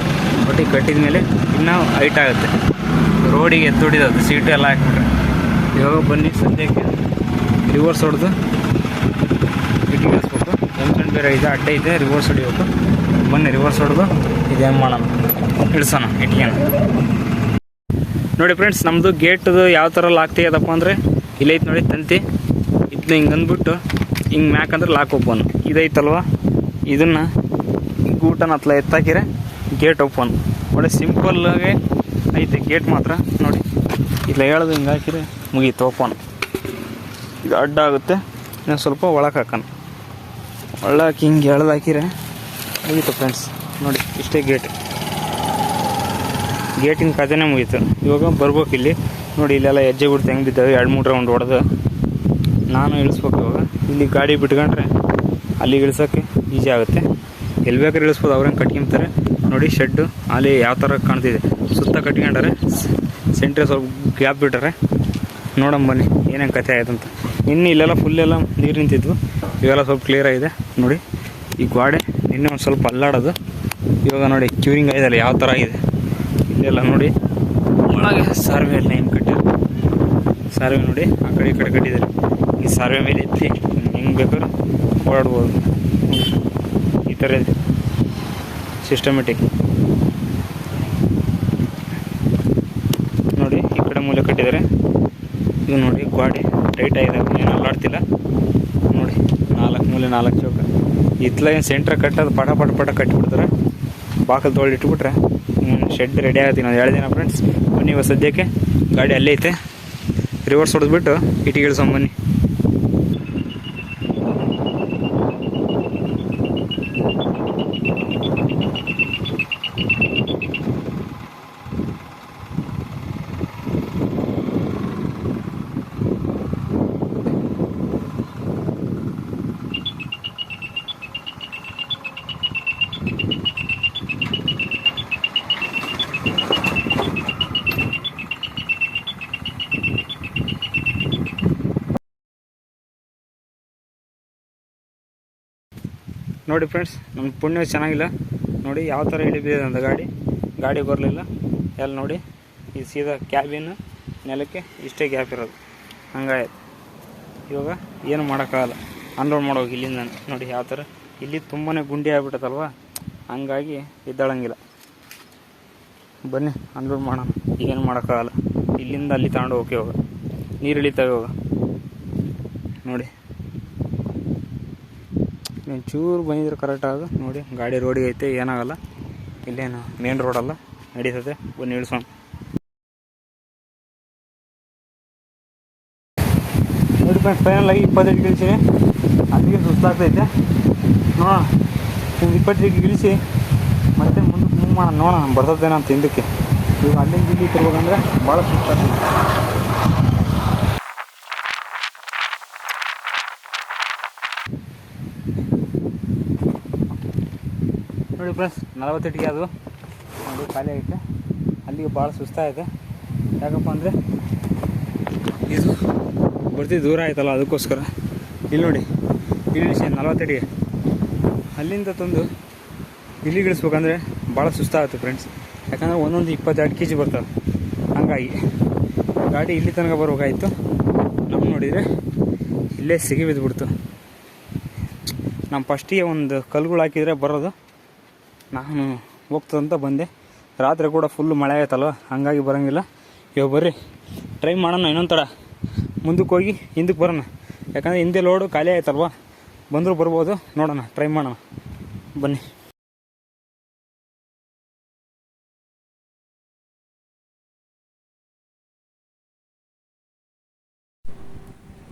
ಬಟ್ ಈಗ ಕಟ್ಟಿದ ಮೇಲೆ ಇನ್ನೂ ಹೈಟ್ ಆಗುತ್ತೆ. ರೋಡಿಗೆ ಎತ್ತೊಡಿದದು ಸೀಟು ಎಲ್ಲ ಹಾಕ್ಬಿಟ್ರೆ. ಇವಾಗ ಬನ್ನಿ ಸದ್ಯಕ್ಕೆ ರಿವರ್ಸ್ ಹೊಡೆದು ಇಟ್ಟಿಗೆ ಇಳಿಸ್ಬೇಕು. ಜಂಕ್ಷನ್ ಬೇರೆ ಇದೆ, ಅಡ್ಡ ಇದೆ, ರಿವರ್ಸ್ ಹೊಡಿಬೇಕು. ಬನ್ನಿ ರಿವರ್ಸ್ ಹೊಡೆದು ಇದೇನು ಮಾಡೋಣ, ಇಳಿಸೋಣ ಇಟ್ಟಿಗೆನ. ನೋಡಿ ಫ್ರೆಂಡ್ಸ್, ನಮ್ಮದು ಗೇಟ್ದು ಯಾವ ಥರ ಲಾಕ್ ತೆಗೆದಪ್ಪ ಅಂದರೆ ಇಲ್ಲೈತೆ ನೋಡಿ ತಂತಿ. ಇದನ್ನ ಹಿಂಗೆ ಅಂದ್ಬಿಟ್ಟು ಹಿಂಗೆ ಮ್ಯಾಕಂದ್ರೆ ಲಾಕ್ ಓಪನ್ ಇದೈತಲ್ವ, ಇದನ್ನು ಗೂಟನ ಹತ್ಲ ಎತ್ತಾಕಿರೆ ಗೇಟ್ ಓಪನ್. ಒಳ್ಳೆ ಸಿಂಪಲ್ಲಾಗೆ ಐತೆ ಗೇಟ್ ಮಾತ್ರ. ನೋಡಿ ಇಲ್ಲ ಹೇಳೋದು ಹಿಂಗೆ ಹಾಕಿರೆ ಮುಗೀತು ಓಪನ್. ಇದು ಅಡ್ಡ ಆಗುತ್ತೆ, ಇನ್ನೂ ಸ್ವಲ್ಪ ಒಳಗೆ ಹಾಕೋಣ. ಒಳಗೆ ಹಿಂಗೆ ಎಳ್ದು ಹಾಕಿರೆ ಮುಗೀತು ಫ್ರೆಂಡ್ಸ್. ನೋಡಿ ಇಷ್ಟೇ ಗೇಟ್. ಗೇಟಿನ ಕಥೆನೇ ಮುಗೀತು. ಇವಾಗ ಬರ್ಬೇಕು ಇಲ್ಲಿ ನೋಡಿ, ಇಲ್ಲೆಲ್ಲ ಹೆಜ್ಜೆ ಬಿಡ್ತು ಹೆಂಗೆ ಬಿದ್ದಾವೆ, 2-3 ರೌಂಡ್ ಹೊಡೆದು ನಾನು ಇಳಿಸ್ಬೇಕು. ಇವಾಗ ಇಲ್ಲಿ ಗಾಡಿ ಬಿಟ್ಕೊಂಡ್ರೆ ಅಲ್ಲಿಗೆ ಇಳಿಸೋಕ್ಕೆ ಈಜಿ ಆಗುತ್ತೆ. ಎಲ್ಲಿ ಬೇಕಾದ್ರೆ ಇಳಿಸ್ಬೋದು, ಅವ್ರೇನು ಕಟ್ಕೊಂತಾರೆ ನೋಡಿ. ಶೆಡ್ಡು ಅಲ್ಲಿ ಯಾವ ಥರ ಕಾಣ್ತಿದೆ, ಸುತ್ತ ಕಟ್ಕೊಂಡಾರೆ, ಸೆಂಟ್ರೆ ಸ್ವಲ್ಪ ಗ್ಯಾಪ್ ಬಿಟ್ಟಾರೆ. ನೋಡಮ್ಮ ಬನ್ನಿ ಏನೇನು ಕಥೆ ಆಯ್ತಂತ. ಇನ್ನು ಇಲ್ಲೆಲ್ಲ ಫುಲ್ಲೆಲ್ಲ ನೀರು ನಿಂತಿದ್ವು, ಇವೆಲ್ಲ ಸ್ವಲ್ಪ ಕ್ಲಿಯರ್ ಆಗಿದೆ ನೋಡಿ. ಈ ಗೋಡೆ ಇನ್ನೂ ಒಂದು ಸ್ವಲ್ಪ ಅಲ್ಲಾಡೋದು. ಇವಾಗ ನೋಡಿ ಕ್ಯೂರಿಂಗ್ ಆಗಿದೆ ಯಾವ ಥರ ಆಗಿದೆ. ಇಲ್ಲೆಲ್ಲ ನೋಡಿ ಒಳಗೆ ಸಾರ್ವೆ ಎಲ್ಲ ಏನು ಕಟ್ಟಿದ್ರು, ಸಾರ್ವೆ ನೋಡಿ ಆ ಕಡೆ ಈ ಕಡೆ ಕಟ್ಟಿದ್ದಾರೆ. ಈ ಸಾರ್ವೆ ಮೇಲೆ ಎತ್ತಿ ಹೆಂಗೆ ಬೇಕಾದ್ರೂ ಓಡಾಡ್ಬೋದು. ಈ ಥರ ಇದೆ ಸಿಸ್ಟಮೆಟಿಕ್ ನೋಡಿ. ಈ ಕಡೆ ಮೂಲೆ ಕಟ್ಟಿದ್ದಾರೆ. ಇದು ನೋಡಿ ಗೋಡೆ ಟೈಟ್ ಆಗಿದೆ, ಏನು ಅಲ್ಲಾಡ್ತಿಲ್ಲ ನೋಡಿ. 4 ಮೂಲೆ 4 ಚೌಕ. ಇತ್ಲಾಗ ಸೆಂಟ್ರ್ ಕಟ್ಟೋದು ಪಟ ಕಟ್ಟಿಬಿಡ್ತಾರೆ. ಬಾಕಲು ತೊಳೆದು ಇಟ್ಬಿಟ್ರೆ ಶೆಡ್ ರೆಡಿ ಆಗತ್ತೀನಿ ಒಂದು 2 ದಿನ ಫ್ರೆಂಡ್ಸ್. ಬನ್ನಿ ಇವಾಗ ಸದ್ಯಕ್ಕೆ ಗಾಡಿ ಅಲ್ಲೇ ಐತೆ, ರಿವರ್ಸ್ ಹೊಡೆದ್ಬಿಟ್ಟು ಇಟ್ಟಿಗೆ ಇಳಿಸೋಂಬನ್ನಿ. ನೋಡಿ ಫ್ರೆಂಡ್ಸ್, ನಮ್ಮ ಪುಣ್ಯ ಚೆನ್ನಾಗಿಲ್ಲ ನೋಡಿ, ಯಾವ ಥರ ಇಳಿಬಿದೆ ಅಂತ ಗಾಡಿ ಬರಲಿಲ್ಲ. ಎಲ್ಲ ನೋಡಿ ಈ ಸೀದಾ ಕ್ಯಾಬಿನ್ ನೆಲಕ್ಕೆ ಇಷ್ಟೇ ಗ್ಯಾಪ್ ಇರೋದು, ಹಂಗಾಯ್ತು. ಇವಾಗ ಏನು ಮಾಡೋಕ್ಕಾಗಲ್ಲ, ಅನ್ಲೋಡ್ ಮಾಡೋಗಿ ಇಲ್ಲಿಂದ ನೋಡಿ ಯಾವ ಥರ. ಇಲ್ಲಿ ತುಂಬಾ ಗುಂಡಿ ಆಗಿಬಿಟ್ಟದಲ್ವ, ಹಂಗಾಗಿ ಎದ್ದೇಳಂಗಿಲ್ಲ. ಬನ್ನಿ ಅನ್ಲೋಡ್ ಮಾಡೋಣ. ಏನು ಮಾಡೋಕ್ಕಾಗಲ್ಲ, ಇಲ್ಲಿಂದ ಅಲ್ಲಿ ತಗೊಂಡು ಹೋಗಿ. ಇವಾಗ ನೀರು ಇಳಿತಾವೆ ಇವಾಗ ನೋಡಿ. ನೀನು ಚೂರು ಬಂದಿದ್ರೆ ಕರೆಕ್ಟ್ ಆಗೋದು ನೋಡಿ. ಗಾಡಿ ರೋಡಿಗೆ ಐತೆ, ಏನಾಗಲ್ಲ. ಇಲ್ಲೇನು ಮೇನ್ ರೋಡಲ್ಲ, ನಡೀತದೆ. ಬನ್ನಿ ಇಳಿಸೋಣ. ನೋಡಿ ಫ್ರೆಂಡ್ಸ್, ಫೈನಲಾಗಿ 25 ಇಳಿಸಿನಿ. ಅಲ್ಲಿಗೆ ಸುಸ್ತಾಗ್ತೈತೆ. ನೋಡೋಣ, ಒಂದು 25 ಇಳಿಸಿ ಮತ್ತೆ ಮುಂದಕ್ಕೆ ಮೂವ್ ಮಾಡೋಣ. ನೋಡೋಣ ಬರ್ತದೇನೋ ಅಂತ ಹಿಂದಕ್ಕೆ. ಇವಾಗ ಅಲ್ಲಿಂದ ಇಲ್ಲಿ ತಿರ್ಬೇಕಂದ್ರೆ ಭಾಳ ಸುಸ್ತಾಗ್ತೈತೆ. ನೋಡಿ ಫ್ರೆಂಡ್ಸ್, 40 ಇಟ್ಟಿಗೆ ಅದು ನೋಡಿ ಖಾಲಿ ಐತೆ. ಅಲ್ಲಿಗೆ ಭಾಳ ಸುಸ್ತಾಗೈತೆ. ಯಾಕಪ್ಪ ಅಂದರೆ ಇದು ಬರ್ತಿ ದೂರ ಆಯ್ತಲ್ಲ, ಅದಕ್ಕೋಸ್ಕರ. ಇಲ್ಲಿ ನೋಡಿ, ಇಲ್ಲಿ ಇಳಿಸಿ 40 ಇಟ್ಟಿಗೆ. ಅಲ್ಲಿಂದ ತಂದು ಇಲ್ಲಿಗೆ ಇಳಿಸ್ಬೇಕಂದ್ರೆ ಭಾಳ ಸುಸ್ತಾಗುತ್ತೆ ಫ್ರೆಂಡ್ಸ್. ಯಾಕಂದರೆ ಒಂದೊಂದು 22 kg ಬರ್ತವೆ. ಹಂಗಾಗಿ ಗಾಡಿ ಇಲ್ಲಿ ತನಕ ಬರ್ಬೇಕಾಯ್ತು. ನಮ್ಮ ನೋಡಿದರೆ ಇಲ್ಲೇ ಸಿಗಿ ಬಿದ್ದುಬಿಡ್ತು. ನಮ್ಮ ಫಸ್ಟಿಗೆ ಒಂದು ಕಲ್ಗಳು ಹಾಕಿದರೆ ಬರೋದು. ನಾನು ಹೋಗ್ತದಂತ ಬಂದೆ. ರಾತ್ರಿ ಕೂಡ ಫುಲ್ಲು ಮಳೆ ಆಯ್ತಲ್ವ, ಹಂಗಾಗಿ ಬರೋಂಗಿಲ್ಲ. ಇವಾಗ ಬರ್ರಿ ಟ್ರೈ ಮಾಡೋಣ. ಇನ್ನೊಂದು ತಡ ಮುಂದಕ್ಕೆ ಹೋಗಿ ಹಿಂದಕ್ಕೆ ಬರೋಣ. ಯಾಕಂದರೆ ಹಿಂದೆ ಲೋಡು ಖಾಲಿ ಆಯ್ತಲ್ವ, ಬಂದರೂ ಬರ್ಬೋದು. ನೋಡೋಣ, ಟ್ರೈ ಮಾಡೋಣ ಬನ್ನಿ.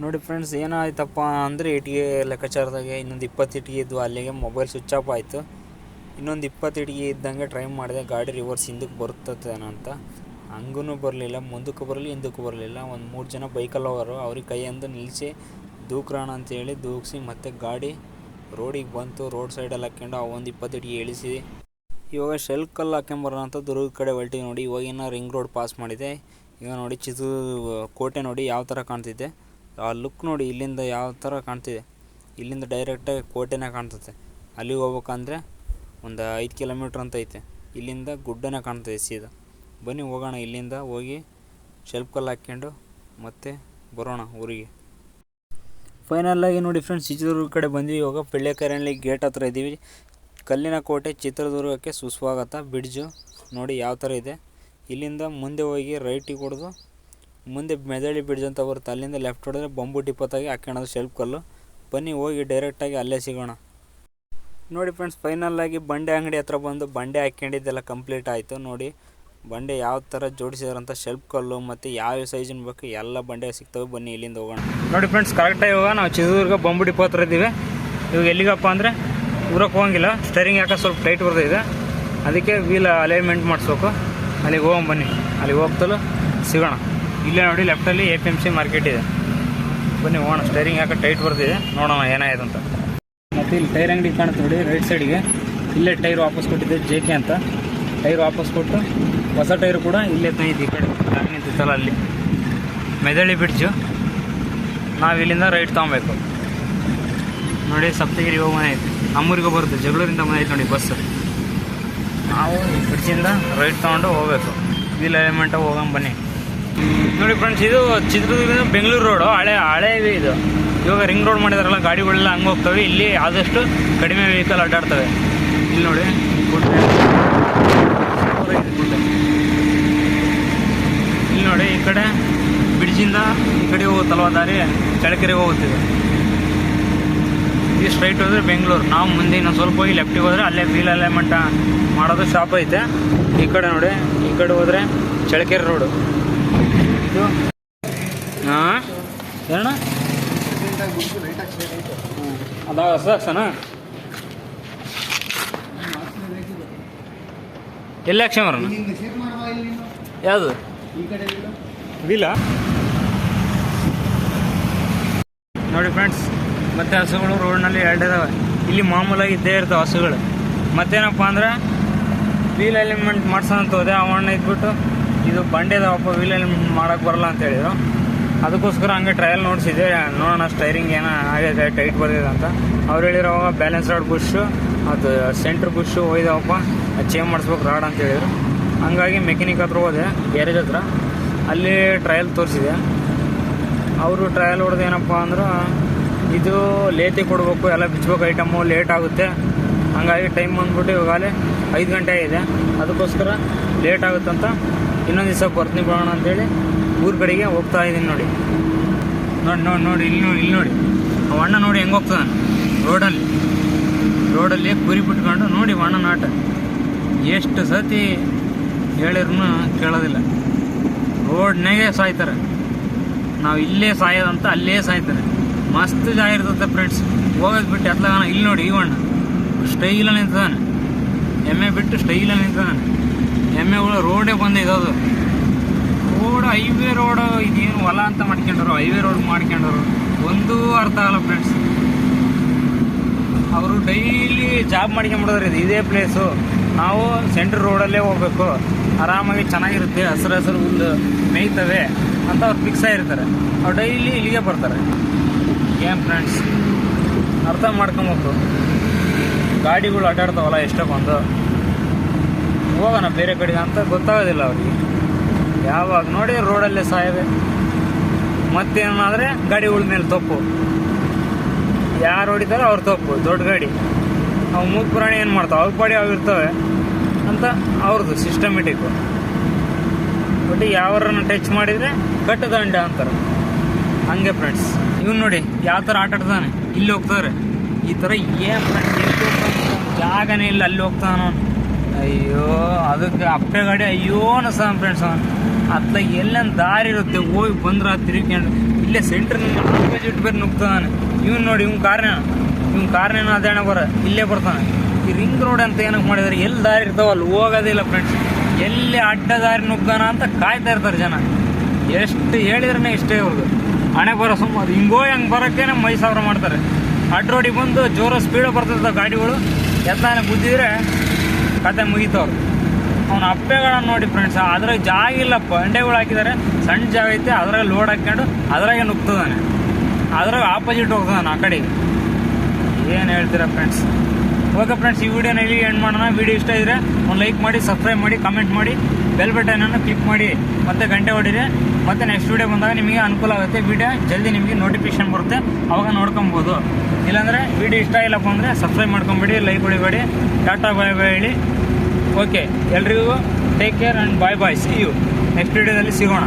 ನೋಡಿ ಫ್ರೆಂಡ್ಸ್, ಏನಾಯ್ತಪ್ಪ ಅಂದರೆ ಇಟ್ಟಿಗೆ ಲೆಕ್ಕಾಚಾರದಾಗೆ ಇನ್ನೊಂದು 20 ಇಟ್ಟಿಗೆ ಇದ್ವು. ಅಲ್ಲಿಗೆ ಮೊಬೈಲ್ ಸ್ವಿಚ್ ಆಫ್ ಆಯಿತು. ಇನ್ನೊಂದು 20 ಇಟ್ಟಿಗೆ ಇದ್ದಂಗೆ ಟ್ರೈ ಮಾಡಿದೆ. ಗಾಡಿ ರಿವರ್ಸ್ ಹಿಂದಕ್ಕೆ ಬರ್ತದೇನೋ ಅಂತ, ಹಂಗೂ ಬರಲಿಲ್ಲ. ಮುಂದಕ್ಕೂ ಬರಲಿ, ಹಿಂದಕ್ಕೂ ಬರಲಿಲ್ಲ. ಒಂದು 3 ಜನ ಬೈಕಲ್ಲಿ ಹೋಗೋರು, ಅವ್ರಿಗೆ ಕೈಯಂದು ನಿಲ್ಲಿಸಿ ದೂಕ್ರೋಣ ಅಂತೇಳಿ ದೂಕಿಸಿ ಮತ್ತೆ ಗಾಡಿ ರೋಡಿಗೆ ಬಂತು. ರೋಡ್ ಸೈಡಲ್ಲಿ ಹಾಕ್ಕೊಂಡು ಆ ಒಂದು 20 ಇಟ್ಟಿಗೆ ಇಳಿಸಿ ಇವಾಗ ಶೆಲ್ಕಲ್ಲಿ ಹಾಕ್ಕೊಂಬರೋಣ ಅಂತ ದುರ್ಗದ ಕಡೆ ಹೊಲ್ಟಿವಿ ನೋಡಿ. ಇವಾಗಿನ ರಿಂಗ್ ರೋಡ್ ಪಾಸ್ ಮಾಡಿದೆ. ಈಗ ನೋಡಿ ಚಿತ್ರದುರ್ಗ ಕೋಟೆ ನೋಡಿ ಯಾವ ಥರ ಕಾಣ್ತಿದೆ. ಆ ಲುಕ್ ನೋಡಿ, ಇಲ್ಲಿಂದ ಯಾವ ಥರ ಕಾಣ್ತಿದೆ. ಇಲ್ಲಿಂದ ಡೈರೆಕ್ಟಾಗಿ ಕೋಟೆನೇ ಕಾಣ್ತದೆ. ಅಲ್ಲಿಗೆ ಹೋಗ್ಬೇಕಂದ್ರೆ ಒಂದು 5 ಕಿಲೋಮೀಟ್ರ್ ಅಂತ ಐತೆ. ಇಲ್ಲಿಂದ ಗುಡ್ಡನೇ ಕಾಣ್ತದೆ ಸೀದಾ. ಬನ್ನಿ ಹೋಗೋಣ. ಇಲ್ಲಿಂದ ಹೋಗಿ ಶೆಲ್ಫ್ ಕಲ್ಲು ಹಾಕ್ಕೊಂಡು ಮತ್ತೆ ಬರೋಣ ಊರಿಗೆ. ಫೈನಲಾಗಿ ನೋಡಿ ಫ್ರೆಂಡ್ಸ್, ಚಿತ್ರದುರ್ಗ ಕಡೆ ಬಂದ್ವಿ. ಇವಾಗ ಪೆಳ್ಳೆಕೆರೆಯಲ್ಲಿ ಗೇಟ್ ಹತ್ರ ಇದ್ದೀವಿ. ಕಲ್ಲಿನ ಕೋಟೆ ಚಿತ್ರದುರ್ಗಕ್ಕೆ ಸುಸ್ವಾಗತ. ಬ್ರಿಡ್ಜು ನೋಡಿ ಯಾವ ಥರ ಇದೆ. ಇಲ್ಲಿಂದ ಮುಂದೆ ಹೋಗಿ ರೈಟಿಗೆ ಹೊಡೆದು ಮುಂದೆ ಮೆದಳಿ ಬ್ರಿಡ್ಜ್ ಅಂತ ಬರುತ್ತೆ, ಅಲ್ಲಿಂದ ಲೆಫ್ಟ್ ಹೊಡೆದ್ರೆ ಬಂಬು ಟಿಪ್ಪತ್ತಾಗಿ ಹಾಕ್ಕೊಳ್ಳೋದು ಶೆಲ್ಫ್ ಕಲ್ಲು. ಬನ್ನಿ ಹೋಗಿ ಡೈರೆಕ್ಟಾಗಿ ಅಲ್ಲೇ ಸಿಗೋಣ. ನೋಡಿ ಫ್ರೆಂಡ್ಸ್, ಫೈನಲಾಗಿ ಬಂಡೆ ಅಂಗಡಿ ಹತ್ರ ಬಂದು ಬಂಡೆ ಹಾಕ್ಕೊಂಡಿದ್ದೆಲ್ಲ ಕಂಪ್ಲೀಟ್ ಆಯಿತು. ನೋಡಿ ಬಂಡೆ ಯಾವ ಥರ ಜೋಡಿಸಿದಾರಂತ, ಶೆಲ್ಫ್ ಕಲ್ಲು ಮತ್ತು ಯಾವ ಸೈಜಿನ ಬೇಕು ಎಲ್ಲ ಬಂಡೆ ಸಿಗ್ತವೆ. ಬನ್ನಿ ಇಲ್ಲಿಂದ ಹೋಗೋಣ. ನೋಡಿ ಫ್ರೆಂಡ್ಸ್, ಕರೆಕ್ಟಾಗಿ ಇವಾಗ ನಾವು ಚಿತ್ರದುರ್ಗ ಬಂಬು ಡಿಪೋ ಹತ್ರ ಇದ್ದೀವಿ. ಇವಾಗ ಎಲ್ಲಿಗಪ್ಪ ಅಂದರೆ ಊರಕ್ಕೆ ಹೋಗಂಗಿಲ್ಲ, ಸ್ಟೇರಿಂಗ್ ಯಾಕೆ ಸ್ವಲ್ಪ ಟೈಟ್ ಬರ್ತಾಯಿದೆ, ಅದಕ್ಕೆ ವೀಲ್ ಅಲೈನ್ಮೆಂಟ್ ಮಾಡಿಸ್ಬೇಕು. ಅಲ್ಲಿಗೆ ಹೋಗೋಣ ಬನ್ನಿ. ಅಲ್ಲಿಗೆ ಹೋಗ್ತಲೂ ಸಿಗೋಣ. ಇಲ್ಲೇ ನೋಡಿ ಲೆಫ್ಟಲ್ಲಿ APMC ಮಾರ್ಕೆಟ್ ಇದೆ. ಬನ್ನಿ ಹೋಗೋಣ. ಸ್ಟೈರಿಂಗ್ ಯಾಕೆ ಟೈಟ್ ಬರ್ತಿದೆ ನೋಡೋಣ ಏನಾಯ್ತು ಅಂತ. ಮತ್ತು ಇಲ್ಲಿ ಟೈರ್ ಅಂಗಡಿ ಕಾಣುತ್ತೆ ನೋಡಿ ರೈಟ್ ಸೈಡ್ಗೆ. ಇಲ್ಲೇ ಟೈರ್ ವಾಪಸ್ ಕೊಟ್ಟಿದ್ದೆ JK ಅಂತ. ಟೈರ್ ವಾಪಸ್ ಕೊಟ್ಟು ಹೊಸ ಟೈರ್ ಕೂಡ ಇಲ್ಲೇ ತಂದಿದ್ದು. ಈ ಕಡೆ ಯಾಕೆ ನಿಂತಿತ್ತಲ್ಲ ಅಲ್ಲಿ ಮೆದಳಿ ಬ್ರಿಡ್ಜು. ನಾವು ಇಲ್ಲಿಂದ ರೈಟ್ ತೊಗೊಬೇಕು ನೋಡಿ. ಸಪ್ತಗಿರಿ ಹೋಗಿ ಮನೆ ಐತೆ, ನಮ್ಮೂರಿಗೆ ಬರುತ್ತೆ. ಜಗಳೂರಿಂದ ಮನೆ ಐತೆ ನೋಡಿ ಬಸ್. ನಾವು ಬ್ರಿಡ್ಜಿಂದ ರೈಟ್ ತೊಗೊಂಡು ಹೋಗಬೇಕು. ವೀಲ್ ಎಲಿಮೆಂಟ್ ಹೋಗೋಣ ಬನ್ನಿ. ನೋಡಿ ಫ್ರೆಂಡ್ಸ್, ಇದು ಚಿತ್ರದುರ್ಗದಿಂದ ಬೆಂಗಳೂರು ರೋಡು. ಹಳೆ ಇದು. ಇವಾಗ ರಿಂಗ್ ರೋಡ್ ಮಾಡಿದಾರಲ್ಲ, ಗಾಡಿಗಳೆಲ್ಲ ಹಂಗೆ ಹೋಗ್ತವೆ. ಇಲ್ಲಿ ಆದಷ್ಟು ಕಡಿಮೆ ವೆಹಿಕಲ್ ಅಡ್ಡಾಡ್ತವೆ. ಇಲ್ಲಿ ನೋಡಿ ಇಲ್ಲಿ ನೋಡಿ ಈ ಕಡೆ ಬ್ರಿಡ್ಜಿಂದ ಈ ಕಡೆ ಹೋಗುತ್ತಲ್ವ ದಾರಿ, ಚಳ್ಳಕೆರೆಗೆ ಹೋಗುತ್ತಿದೆ. ಈ ಸ್ಟ್ರೈಟ್ ಹೋದರೆ ಬೆಂಗಳೂರು. ನಾವು ಮುಂದೆ ಇನ್ನೊಂದು ಸ್ವಲ್ಪ ಹೋಗಿ ಲೆಫ್ಟಿಗೆ ಹೋದರೆ ಅಲ್ಲೇ ವೀಲ್ ಅಲೈನ್ಮೆಂಟ್ ಮಾಡೋದು ಶಾಪ್ ಐತೆ. ಈ ಕಡೆ ನೋಡಿ, ಈ ಕಡೆ ಹೋದರೆ ಚಳ್ಳಕೆರೆ ರೋಡು. ಇದು ಹಾಂ ಏನಣ್ಣ ಅದಾಗ ಹೊಸದಾಗ್ಸಣ ಎಲ್ಲ ಕ್ಷಮರ ಯಾವುದು ವೀಲ ನೋಡಿ ಫ್ರೆಂಡ್ಸ್. ಮತ್ತೆ ಹಸುಗಳು ರೋಡ್ನಲ್ಲಿ ಎರಡಿದಾವೆ. ಇಲ್ಲಿ ಮಾಮೂಲಾಗಿ ಇದ್ದೇ ಇರ್ತಾವೆ ಹಸುಗಳು. ಮತ್ತೇನಪ್ಪ ಅಂದ್ರೆ ವೀಲ್ ಅಲೈನ್ಮೆಂಟ್ ಮಾಡ್ಸೋಂತ ಹೋದೆ. ಅವಣ್ಣ ಇದ್ಬಿಟ್ಟು ಇದು ಬಂಡೆ ಇದಾವಪ್ಪ, ವೀಲ್ ಅಲೈನ್ಮೆಂಟ್ ಮಾಡೋಕ್ಕೆ ಬರಲ್ಲ ಅಂತ ಹೇಳಿದ್ರು. ಅದಕ್ಕೋಸ್ಕರ ಹಂಗೆ ಟ್ರಯಲ್ ನೋಡಿಸಿದೆ, ನೋಡೋಣ ಸ್ಟೈರಿಂಗ್ ಏನೋ ಆಗಿದೆ, ಟೈಟ್ ಬರ್ದಿದೆ ಅಂತ. ಅವ್ರು ಹೇಳಿರೋವಾಗ ಬ್ಯಾಲೆನ್ಸ್ ರಾಡ್ ಬುಷು, ಅದು ಸೆಂಟ್ರ್ ಬುಷು ಹೋಯ್ದವಪ್ಪ, ಅದು ಚೇಂಜ್ ಮಾಡಿಸ್ಬೇಕು ರಾಡ್ ಅಂತ ಹೇಳಿದ್ರು. ಹಂಗಾಗಿ ಮೆಕ್ಯಾನಿಕ್ ಹತ್ರ ಹೋದೆ, ಗ್ಯಾರೇಜ್ ಹತ್ರ. ಅಲ್ಲಿ ಟ್ರಯಲ್ ತೋರಿಸಿದೆ. ಅವರು ಟ್ರಯಲ್ ಹೊಡೆದು ಏನಪ್ಪ ಅಂದ್ರೆ ಇದು ಲೇತಿ ಕೊಡಬೇಕು, ಎಲ್ಲ ಬಿಚ್ಚಬೇಕು, ಐಟಮು ಲೇಟ್ ಆಗುತ್ತೆ. ಹಂಗಾಗಿ ಟೈಮ್ ಬಂದ್ಬಿಟ್ಟು ಇವಾಗಲೇ 5 ಗಂಟೆ ಆಗಿದೆ. ಅದಕ್ಕೋಸ್ಕರ ಲೇಟ್ ಆಗುತ್ತಂತ ಇನ್ನೊಂದು ದಿವಸ ಬರ್ತೀನಿ ಬಿಡೋಣ ಅಂತೇಳಿ ಊರ ಕಡೆಗೆ ಹೋಗ್ತಾ ಇದ್ದೀನಿ. ನೋಡಿ ನೋಡಿ ಇಲ್ಲಿ ನೋಡಿ ಅವ ಅಣ್ಣ ನೋಡಿ ಹೆಂಗೆ ಹೋಗ್ತಾನೆ ರೋಡಲ್ಲಿ ಕುರಿ ಬಿಟ್ಕೊಂಡು. ನೋಡಿ ಅಣ್ಣ ನಾಟ ಎಷ್ಟು ಸತಿ ಹೇಳಿದ್ರು ಕೇಳೋದಿಲ್ಲ. ರೋಡ್ನಾಗೆ ಸಾಯ್ತಾರೆ. ನಾವು ಇಲ್ಲೇ ಸಾಯೋದಂತ ಅಲ್ಲೇ ಸಾಯ್ತಾರೆ. ಮಸ್ತ್ ಜಾಗ ಇರ್ತದೆ ಫ್ರೆಂಡ್ಸ್. ಹೋಗೋದು ಬಿಟ್ಟು ಎತ್ತಲಾಗ ಇಲ್ಲಿ ನೋಡಿ ಇವಣ್ಣ ಸ್ಟೈಲಲ್ಲಿ ನಿಂತಿದ್ದಾನೆ. ಎಮ್ಮೆ ಬಿಟ್ಟು ಸ್ಟೈಲಲ್ಲಿ ನಿಂತಿದ್ದಾನೆ. ಎಮ್ಮೆಗಳು ರೋಡೇ ಬಂದಿದೆ. ಅದು ರೋಡ್ ಹೈವೇ ರೋಡು. ಇದೇನು ಹೊಲ ಅಂತ ಮಾಡ್ಕೊಂಡರು, ಹೈವೇ ರೋಡ್ ಮಾಡ್ಕೊಂಡರು. ಒಂದೂ ಅರ್ಥ ಆಗಲ್ಲ ಫ್ರೆಂಡ್ಸ್. ಅವರು ಡೈಲಿ ಜಾಬ್ ಮಾಡ್ಕೊಂಬಿಡೋದ್ರಿ. ಇದೇ ಪ್ಲೇಸು, ನಾವು ಸೆಂಟ್ರ್ ರೋಡಲ್ಲೇ ಹೋಗ್ಬೇಕು, ಆರಾಮಾಗಿ ಚೆನ್ನಾಗಿರುತ್ತೆ, ಹಸಿರು ಹುಲ್ಲು ಮೇಯ್ತವೆ ಅಂತ ಅವ್ರು ಫಿಕ್ಸ್ ಆಗಿರ್ತಾರೆ. ಅವ್ರು ಡೈಲಿ ಇಲ್ಲಿಗೆ ಬರ್ತಾರೆ. ಏನು ಫ್ರೆಂಡ್ಸ್, ಅರ್ಥ ಮಾಡ್ಕೊಬೇಕು. ಗಾಡಿಗಳು ಅಡ್ಡಾಡ್ತಾವಲ್ಲ ಎಷ್ಟೊಂದು, ಹೋಗೋಣ ಬೇರೆ ಕಡೆಗೆ ಅಂತ ಗೊತ್ತಾಗೋದಿಲ್ಲ ಅವ್ರಿಗೆ. ಯಾವಾಗ ನೋಡಿ ರೋಡಲ್ಲೇ ಸಾಯವೆ. ಮತ್ತೇನಾದರೆ ಗಾಡಿಗಳ ಮೇಲೆ ತಪ್ಪು, ಯಾರು ಹೊಡಿತಾರೋ ಅವ್ರ ತಪ್ಪು. ದೊಡ್ಡ ಗಾಡಿ ಅವು ಮೂಕ ಪ್ರಾಣಿ ಏನು ಮಾಡ್ತಾವೆ, ಅವ್ರ ಪಾಡಿ ಅವು ಇರ್ತವೆ ಅಂತ ಅವ್ರದ್ದು ಸಿಸ್ಟಮೆಟಿಕ್ಕು. ಬಟ್ ಯಾವ್ರನ್ನ ಟಚ್ ಮಾಡಿದರೆ ಕಟ್ಟದಂಡ ಅಂತಾರೆ. ಹಂಗೆ ಫ್ರೆಂಡ್ಸ್, ಇವ್ನು ನೋಡಿ ಯಾವ ಥರ ಆಟ ಆಡ್ತಾನೆ. ಇಲ್ಲಿ ಹೋಗ್ತಾರೆ ಈ ಥರ. ಏನು ಫ್ರೆಂಡ್ಸ್, ಎಲ್ಲಿ ಹೋಗ್ತಾನೆ, ಜಾಗನೇ ಇಲ್ಲ, ಅಲ್ಲಿ ಹೋಗ್ತಾನೋ. ಅಯ್ಯೋ ಅದಕ್ಕೆ ಅಪ್ಪೆ ಗಾಡಿ ಅಯ್ಯೋ ಅನ್ಸ ಫ್ರೆಂಡ್ಸ್. ಅತ್ಲ ಎಲ್ಲೇನು ದಾರಿ ಇರುತ್ತೆ, ಹೋಗಿ ಬಂದ್ರೆ ತಿರುಗ್ಕೊಂಡು ಇಲ್ಲೇ ಸೆಂಟ್ರ್ನಲ್ಲಿ ಆಪೋಸಿಟ್ ಬೇರೆ ನುಗ್ತಾನೆ. ಇವ್ನು ನೋಡಿ ಇವ್ನ ಕಾರ್ನೇನೋ ಅದೇಣ ಇಲ್ಲೇ ಬರ್ತಾನೆ. ಈ ರಿಂಗ್ ರೋಡ್ ಅಂತ ಏನಕ್ಕೆ ಮಾಡಿದಾರೆ, ಎಲ್ಲಿ ದಾರಿ ಇರ್ತಾವಲ್ಲ ಹೋಗೋದಿಲ್ಲ ಫ್ರೆಂಡ್ಸ್. ಎಲ್ಲಿ ಅಡ್ಡ ದಾರಿ ನುಗ್ಗಾನ ಅಂತ ಕಾಯ್ತಾ ಇರ್ತಾರೆ ಜನ. ಎಷ್ಟು ಹೇಳಿದ್ರೇ ಇಷ್ಟೇ ಇವ್ರದ್ದು ಹಣೆ ಬರೋ ಸುಮ್ಮ. ಅದು ಹಂಗೆ ಬರೋಕ್ಕೇನೆ ಮೈ ಸಾವಿರ ಮಾಡ್ತಾರೆ. ಅಡ್ಡ ರೋಡಿಗೆ ಬಂದು ಜೋರ ಸ್ಪೀಡ್ ಬರ್ತಿರ್ತಾವೆ ಗಾಡಿಗಳು. ಎತ್ತಾನೆ ಗುದ್ದಿದ್ರೆ ಕತೆ ಮುಗಿತವ್ರು. ಅವ್ನು ಅಪ್ಪೆಗಳನ್ನ ನೋಡಿ ಫ್ರೆಂಡ್ಸ್, ಅದ್ರಾಗ ಜಾಗ ಇಲ್ಲ, ಬಂಡೆಗಳು ಹಾಕಿದ್ದಾರೆ, ಸಣ್ಣ ಜಾಗ ಐತೆ, ಅದ್ರಾಗ ಲೋಡ್ ಹಾಕ್ಕೊಂಡು ಅದ್ರಾಗೆ ನುಗ್ತದಾನೆ, ಅದ್ರಾಗ ಆಪೋಸಿಟ್ ಹೋಗ್ತಾನೆ ಆ ಕಡೆಗೆ. ಏನು ಹೇಳ್ತೀರಾ ಫ್ರೆಂಡ್ಸ್? ಓಕೆ ಫ್ರೆಂಡ್ಸ್, ಈ ವಿಡಿಯೋನ ಇಲ್ಲಿ ಎಂಡ್ ಮಾಡೋಣ. ವಿಡಿಯೋ ಇಷ್ಟ ಇದ್ದರೆ ಒಂದು ಲೈಕ್ ಮಾಡಿ, ಸಬ್ಸ್ಕ್ರೈಬ್ ಮಾಡಿ, ಕಮೆಂಟ್ ಮಾಡಿ, ಬೆಲ್ ಬಟನನ್ನು ಕ್ಲಿಕ್ ಮಾಡಿ, ಮತ್ತೆ ಗಂಟೆ ಹೊಡಿರಿ. ಮತ್ತೆ ನೆಕ್ಸ್ಟ್ ವಿಡಿಯೋ ಬಂದಾಗ ನಿಮಗೆ ಅನುಕೂಲ ಆಗುತ್ತೆ. ವಿಡಿಯೋ ಜಲ್ದಿ ನಿಮಗೆ ನೋಟಿಫಿಕೇಶನ್ ಬರುತ್ತೆ, ಅವಾಗ ನೋಡ್ಕೊಬೋದು. ಇಲ್ಲಾಂದರೆ ವಿಡಿಯೋ ಇಷ್ಟ ಇಲ್ಲಪ್ಪ ಅಂದರೆ ಸಬ್ಸ್ಕ್ರೈಬ್ ಮಾಡ್ಕೊಂಬಿಡಿ, ಲೈಕ್ ಹೊಡಿಬೇಡಿ. ಟಾಟಾ ಬಾಯ್ ಬಾಯ್ ಹೇಳಿ. ಓಕೆ, ಎಲ್ರಿಗೂ take care and bye bye. See you next ವಿಡಿಯೋದಲ್ಲಿ ಸಿಗೋಣ.